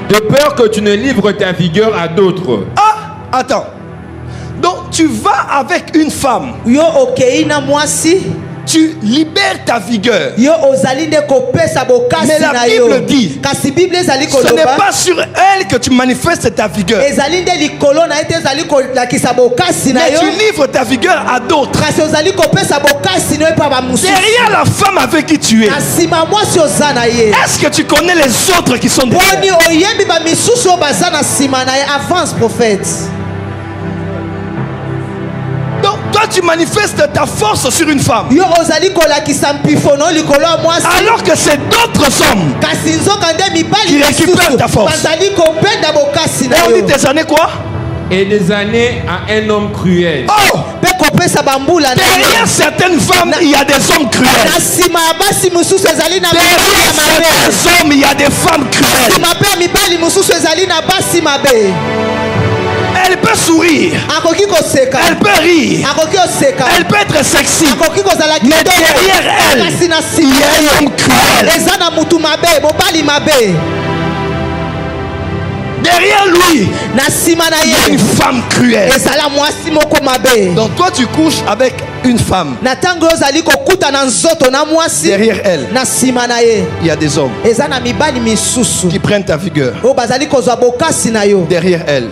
De peur que tu ne livres ta vigueur à d'autres.
Ah, attends. Donc tu vas avec une femme. Tu libères ta vigueur. Mais la Bible dit, ce n'est pas sur elle que tu manifestes ta vigueur. Mais tu livres ta vigueur à d'autres. Derrière la femme avec qui tu es, est-ce que tu connais les autres qui sont derrière?
Avance, prophète.
Donc toi tu manifestes ta force sur une femme, alors que c'est d'autres hommes qui récupèrent ta force. Et on dit tes années quoi?
Et des années à un homme cruel.
Oh! Derrière certaines femmes, il y a des hommes cruels. Derrière certains hommes, il y a des femmes cruelles. Elle peut sourire, elle peut rire, elle peut être sexy, mais derrière elle, il y a un homme cruel. Derrière lui, il y a une femme cruelle. Donc toi tu couches avec une femme. Derrière elle, il y a des hommes qui prennent ta vigueur. Derrière elle,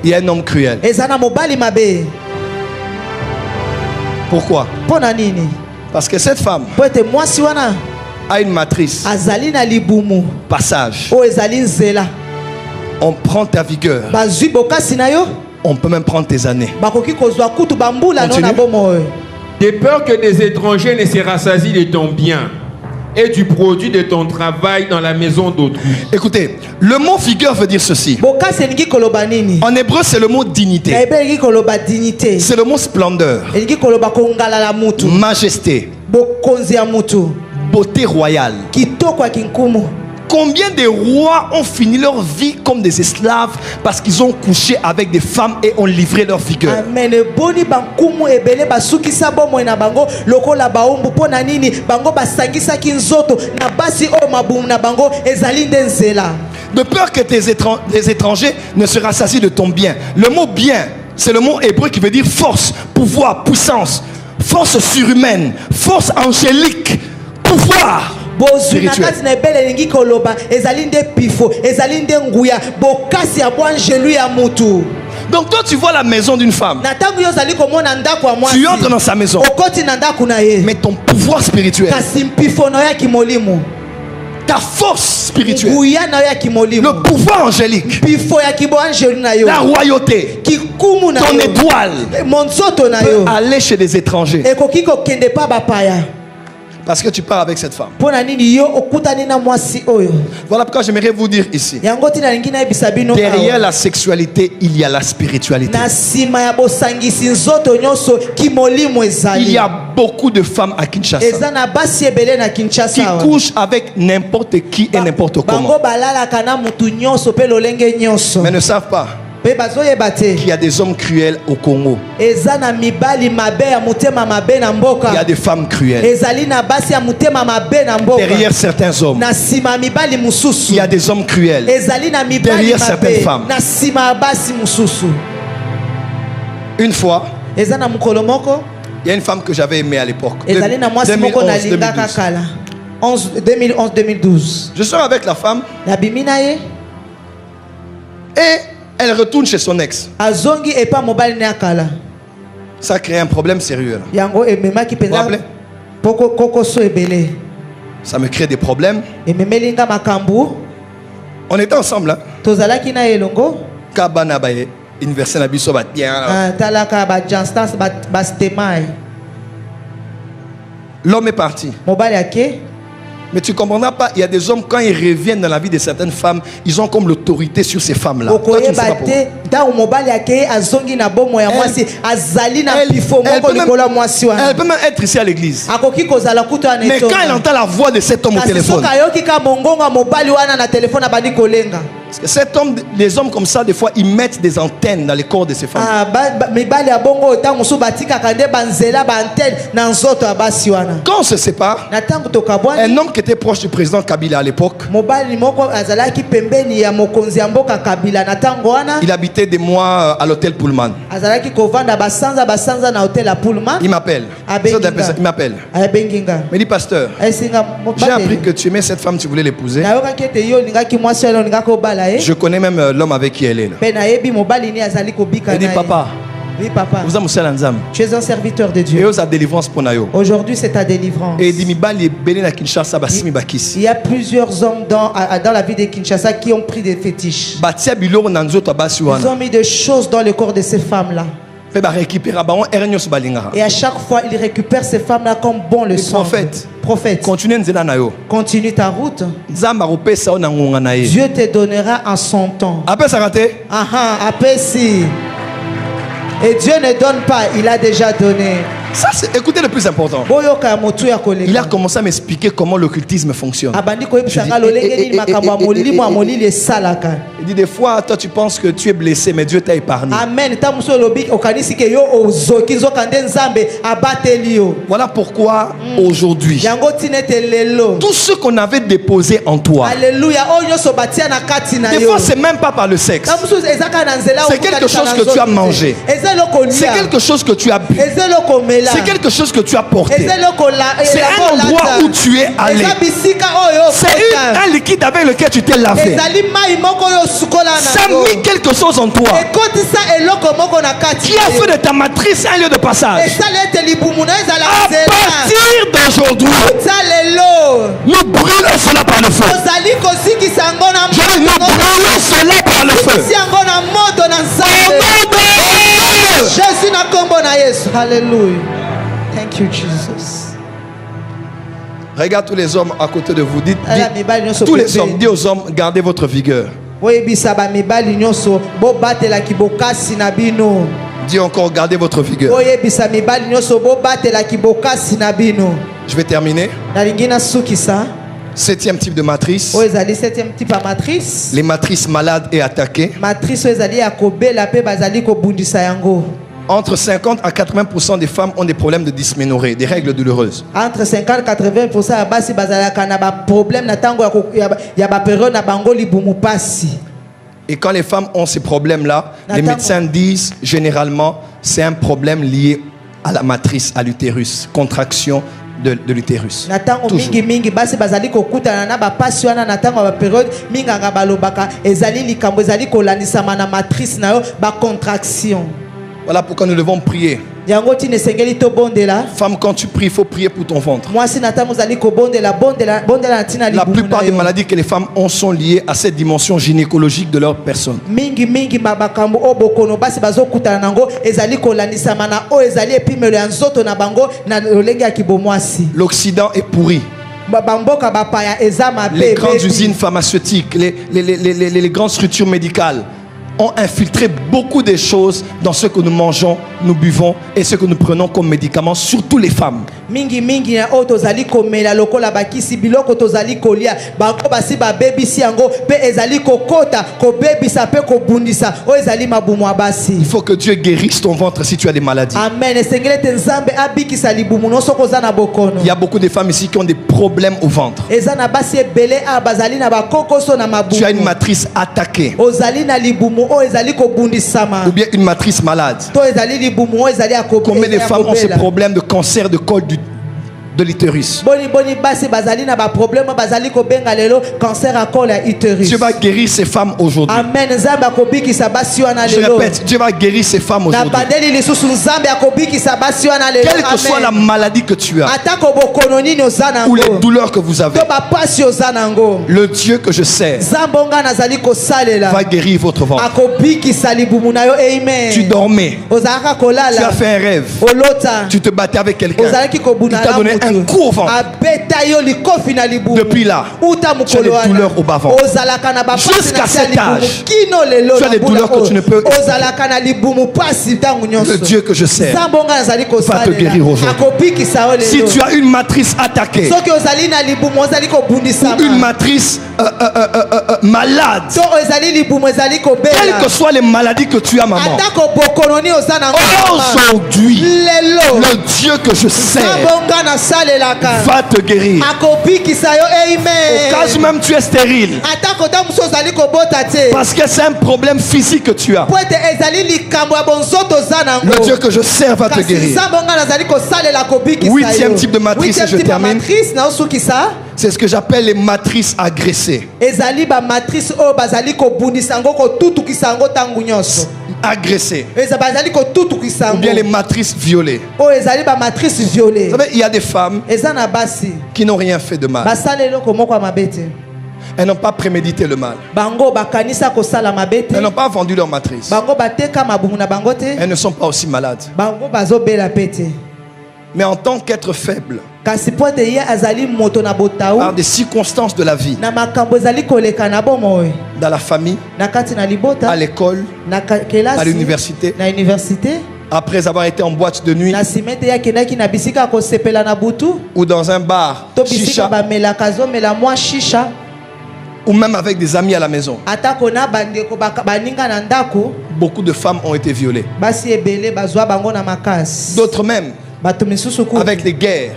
il y a un homme cruel. Pourquoi? Parce que cette femme a une matrice. Passage. On prend ta vigueur. On peut même prendre tes années.
De peur que des étrangers ne se rassasient de ton bien et du produit de ton travail dans la maison d'autrui.
Écoutez, le mot vigueur veut dire ceci. En hébreu, c'est le mot dignité. C'est le mot splendeur, majesté, beauté royale. Combien de rois ont fini leur vie comme des esclaves parce qu'ils ont couché avec des femmes et ont livré leur vigueur? De peur que les étrangers ne se rassasient de ton bien. Le mot bien, c'est le mot hébreu qui veut dire force, pouvoir, puissance, force surhumaine, force angélique, pouvoir. Donc toi tu vois la maison d'une femme, tu entres dans sa maison, mais ton pouvoir spirituel, ta force spirituelle, le pouvoir angélique, la royauté, ton étoile peut aller chez des étrangers. Parce que tu pars avec cette femme. Voilà pourquoi j'aimerais vous dire ici. Derrière la sexualité, il y a la spiritualité. Il y a beaucoup de femmes à Kinshasa qui couchent avec n'importe qui et n'importe comment. Mais ne savent pas qu'il y a des hommes cruels au Congo. Il y a des femmes cruelles. Derrière certains hommes, il y a des hommes cruels. Derrière certaines femmes. Une fois, il y a une femme que j'avais aimée à l'époque. 2011-2012. Je sors avec la femme. Et elle retourne chez son ex. Ça crée un problème sérieux. Vous vous rappelez? Ça me crée des problèmes. On était ensemble. Hein? L'homme est parti. Mais tu ne comprendras pas, il y a des hommes, quand ils reviennent dans la vie de certaines femmes, ils ont comme l'autorité sur ces femmes-là. Toi, tu ne sais pas pourquoi. Elle peut même être ici à l'église. Mais quand elle entend la voix de cet homme au téléphone, parce que cet homme, les hommes comme ça, des fois, ils mettent des antennes dans les corps de ces femmes. Quand on se sépare, un homme qui était proche du président Kabila à l'époque, il habitait des mois à l'hôtel Pullman. Il m'appelle. Il m'appelle. Il me dit, pasteur, j'ai appris que tu aimais cette femme, tu voulais l'épouser. Je connais même l'homme avec qui elle est là. Il dit, papa,
tu es un serviteur de Dieu. Aujourd'hui, c'est ta délivrance. Il y a plusieurs hommes dans la vie de Kinshasa qui ont pris des fétiches. Ils ont mis des choses dans le corps de ces femmes-là. Et à chaque fois, il récupère ces femmes-là comme bon le sang. Prophète, continue ta route. Dieu te donnera en son temps. Et Dieu ne donne pas, il a déjà donné.
Ça, écoutez le plus important. Il a commencé à m'expliquer comment l'occultisme fonctionne. Il dit, des fois, toi tu penses que tu es blessé, mais Dieu t'a épargné. Voilà pourquoi aujourd'hui, tout ce qu'on avait déposé en toi, des fois c'est même pas par le sexe, c'est quelque chose que tu as mangé, c'est quelque chose que tu as bu, c'est quelque chose que tu as porté, c'est un endroit où tu es allé, c'est un liquide avec lequel tu t'es lavé. Ça a mis quelque chose en toi qui a fait de ta matrice un lieu de passage. À partir d'aujourd'hui, nous brûlons cela par le feu. Nous brûlons cela par le feu.
Jésus n'a combo na Yesu. Hallelujah. Thank you, Jesus.
Regarde tous les hommes à côté de vous. Tous les hommes, dis aux hommes, gardez votre vigueur. Dis encore, gardez votre vigueur. Je vais terminer. 7e type de matrice. Les matrices malades et attaquées. Entre 50 à 80% des femmes ont des problèmes de dysménorrhée, des règles douloureuses.
Entre 50 et 80% basi bazalaka na ba problème na tango ya ba période na bango libumu pasi.
Et quand les femmes ont ces problèmes-là, les médecins disent généralement c'est un problème lié à la matrice, à l'utérus, contraction de l'utérus.
Natango mingi basi bazali kokutana na ba pasi wana natango ba période minganga balobaka ezali likambo ezali kolandisa na matrice na yo ba contraction.
Voilà pourquoi nous devons prier. Femme, quand tu pries, il faut prier pour ton ventre. La plupart des maladies que les femmes ont sont liées à cette dimension gynécologique de leur personne. L'Occident est pourri. Les grandes usines pharmaceutiques, les grandes structures médicales ont infiltré beaucoup de choses dans ce que nous mangeons, nous buvons et ce que nous prenons comme médicaments, surtout les femmes.
Mingi na tozali komela lokola bakisi biloko tozali kolia bango basi ba bebisi yango pe ezali kokota ko bebisa pe ko bundisa o ezali mabumu abasi.
Il faut que Dieu guérisse ton ventre si tu as des maladies.
Amen. Esengele tenzambe abikisa libumu no soko za na bokono.
Il y a beaucoup de femmes ici qui ont des problèmes au ventre.
Ezana basi ebele abazali na bakokoso na mabumu.
Tu as une matrice attaquée.
Ozali na libumu o ezali ko bundisama.
Ou bien une matrice malade.
To ezali libumu o ezali akobela.
Combien de femmes ont ce problème de cancer de col de l'utérus? Dieu va guérir ces femmes aujourd'hui.
Amen.
Je répète, Dieu va guérir ces femmes aujourd'hui. Quelle que soit la maladie que tu as ou les douleurs que vous avez, le Dieu que je sers va guérir votre ventre. Tu dormais, tu as fait un rêve, tu te battais avec quelqu'un, il t'a donné un coup au ventre. Depuis là, tu as des douleurs au bas-ventre. Jusqu'à cet âge, tu as des douleurs que tu ne peux expliquer. Le Dieu que je sers va te guérir aujourd'hui. Si tu as une matrice attaquée ou une matrice malade, quelles que soient les maladies que tu as, maman, aujourd'hui, le Dieu que je sers va te guérir. Au cas où même tu es stérile, parce que c'est un problème physique que tu as, le Dieu que je sers va te guérir. 8e type de matrice, et je termine. C'est ce que j'appelle les matrices agressées. Agressées. Ou bien les matrices violées. Vous savez, il y a des femmes qui n'ont rien fait de mal. Elles n'ont pas prémédité le mal. Elles n'ont pas vendu leur matrice. Elles ne sont pas aussi malades. Mais en tant qu'être faible, par des circonstances de la vie, dans la famille, à l'école, à l'université, après avoir été en boîte de nuit ou dans un bar, chicha, ou même avec des amis à la maison, beaucoup de femmes ont été violées. D'autres même avec les guerres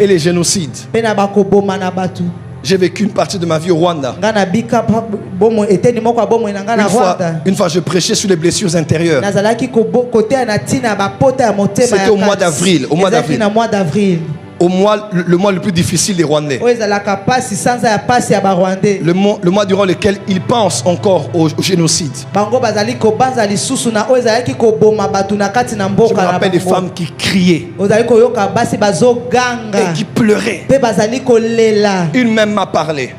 et les génocides. J'ai vécu une partie de ma vie au Rwanda. Une fois, je prêchais sur les blessures intérieures. C'était au mois d'avril. Le mois le plus difficile des Rwandais. Le mois durant lequel ils pensent encore au génocide. Je me rappelle des femmes qui criaient et qui pleuraient. Une même m'a parlé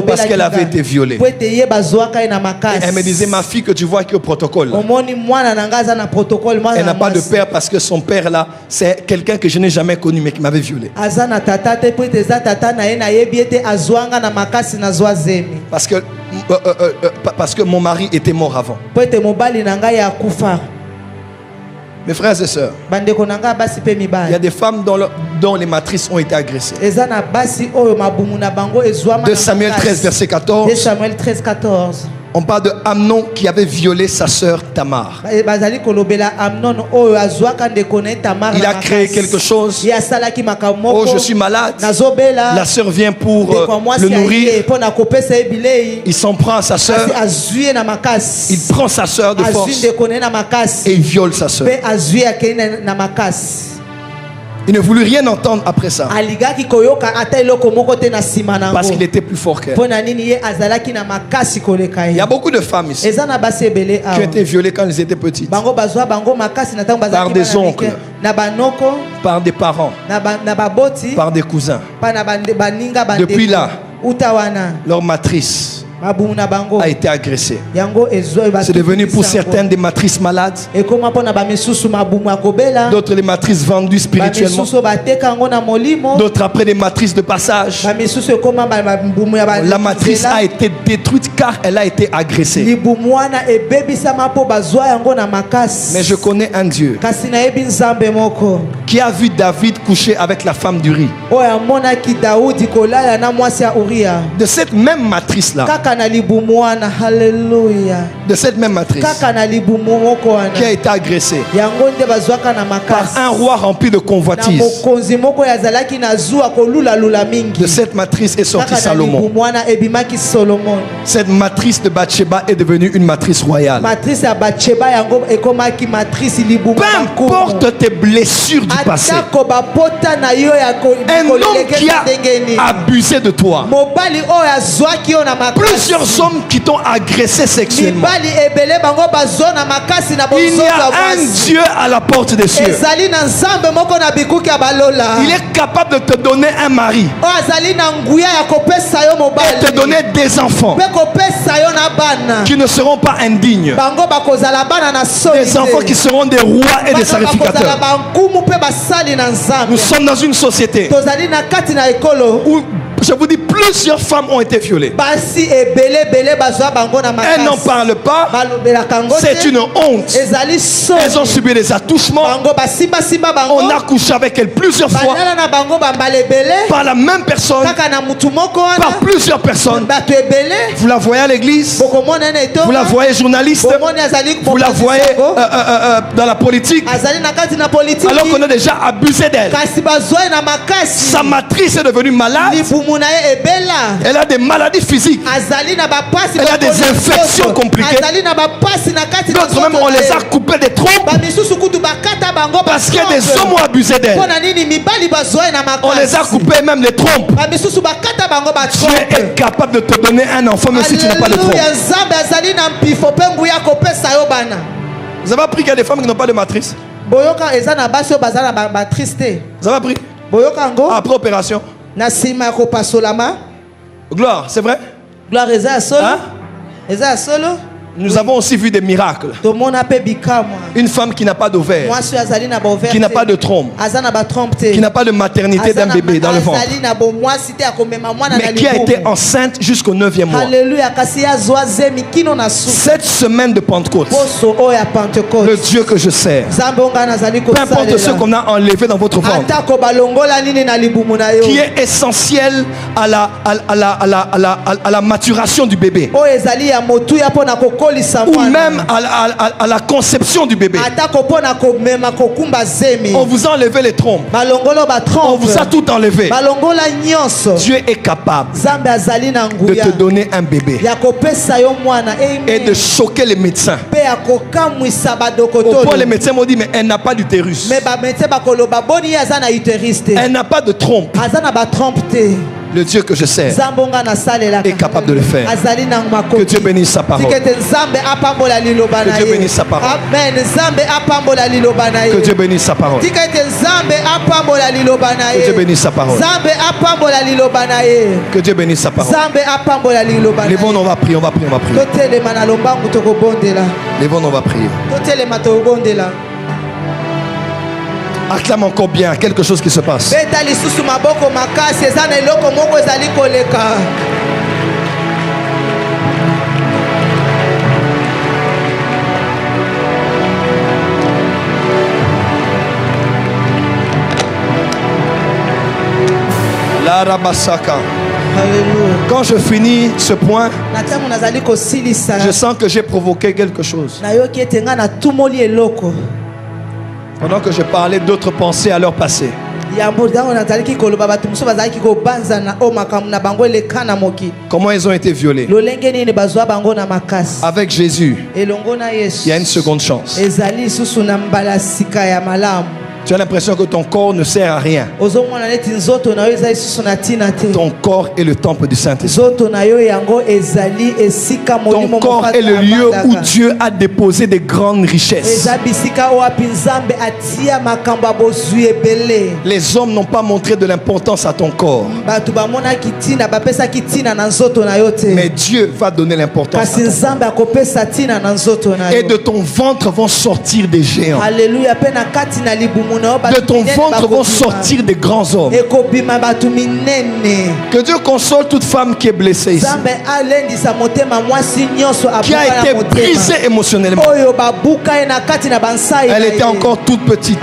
parce qu'elle avait été violée. Et elle me disait, ma fille que tu vois qui est au protocole, elle n'a pas de père parce que son père là, c'est quelqu'un que je n'ai jamais connu. connu, mais qui m'avait violé. Parce que mon mari était mort avant. Mes frères et sœurs, il y a des femmes dont les matrices ont été agressées. 2 Samuel 13, verset 14. On parle de Amnon qui avait violé sa sœur Tamar. Il a créé quelque chose. Oh, je suis malade. La sœur vient pour le nourrir. Il s'en prend à sa sœur. Il prend sa sœur de force et il viole sa sœur. Il ne voulut rien entendre après ça. Parce qu'il était plus fort qu'elle. Il y a beaucoup de femmes ici qui ont été violées quand elles étaient petites. Par des oncles, par des parents, par des cousins. Depuis là, leur matrice a été agressée. C'est devenu pour certaines des matrices malades, d'autres des matrices vendues spirituellement, d'autres après des matrices de passage. La matrice a été détruite car elle a été agressée. Mais je connais un Dieu qui a vu David coucher avec la femme d'Uri. De cette même matrice-là, de cette même matrice qui a été agressée par un roi rempli de convoitise. De cette matrice est sorti Salomon. Cette matrice de Bathsheba est devenue une matrice royale. Peu importe tes blessures du passé, un homme qui a abusé de toi, plusieurs hommes qui t'ont agressé sexuellement, il y a un Dieu à la porte des cieux. Il est capable de te donner un mari et te donner des enfants qui ne seront pas indignes, des enfants qui seront des rois et des sacrificateurs. Nous sommes dans une société où, je vous dis, plusieurs femmes ont été violées. Elles n'en parlent pas. C'est une honte. Elles ont subi des attouchements. On a couché avec elles plusieurs fois par la même personne, par plusieurs personnes. Vous la voyez à l'église, vous la voyez journaliste, vous la voyez dans la politique, alors qu'on a déjà abusé d'elle. Sa matrice est devenue malade. Elle a des maladies physiques. Elle a des infections compliquées. D'autres même, on les a coupés des trompes parce que des hommes ont abusé d'elle. On les a coupés même les trompes. Dieu est capable de te donner un enfant même si tu n'as pas de trompe. Vous avez appris qu'il y a des femmes qui n'ont pas de matrice? Vous avez appris? Après opération? Gloire, c'est vrai?
Gloire, hein?
Nous avons aussi vu des miracles. Une femme qui n'a pas d'ovaire, qui n'a pas de trompe, qui n'a pas de maternité d'un bébé dans le ventre, mais qui a été enceinte jusqu'au 9e mois. Cette semaine de Pentecôte, le Dieu que je sers, peu importe ce qu'on a enlevé dans votre ventre, qui est essentiel à la maturation du bébé, ou même à la conception du bébé. On vous a enlevé les trompes, on vous a tout enlevé. Dieu est capable de te donner un bébé et de choquer les médecins. Au point les médecins m'ont dit, mais elle n'a pas d'utérus, elle n'a pas de trompe. Le Dieu que je sers est capable de le faire. Que Dieu bénisse sa parole. Que Dieu bénisse sa parole. Que Dieu bénisse sa parole. Que Dieu bénisse sa parole. Que Dieu bénisse sa parole. Les bons, on va prier, on va prier, on va prier. Les bons, on va prier. Acclame encore bien, quelque chose qui se passe.
Beta lisusu maboko makasi eza na eloko moko ezali koleka.
La Rabasaka.
Alléluia.
Quand je finis ce point,
Na tango nazali kosilisa.
je sens que j'ai provoqué quelque chose.
Nayoki ete nga na tumoli eloko.
Pendant que je parlais, d'autres pensées à leur passé. Comment ils ont été violés. Avec Jésus, il y a une seconde chance. Tu as l'impression que ton corps ne sert à rien. Ton corps est le temple du Saint-Esprit. Ton corps est le lieu où Dieu a déposé des grandes richesses. Les hommes n'ont pas montré de l'importance à ton corps. Mais Dieu va donner l'importance. Et de ton ventre vont sortir des géants.
Alléluia.
De ton ventre vont sortir des grands hommes. Que Dieu console toute femme qui est blessée ici, qui a été brisée émotionnellement. Elle était encore toute petite,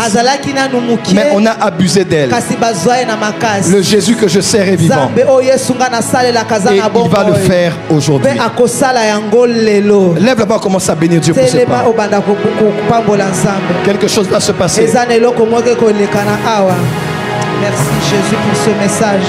mais on a abusé d'elle. Le Jésus que je sers est vivant, et il va le faire aujourd'hui. Lève là-bas, commence à bénir Dieu pour ses pas. Quelque chose va se passer.
Merci Jésus pour ce message.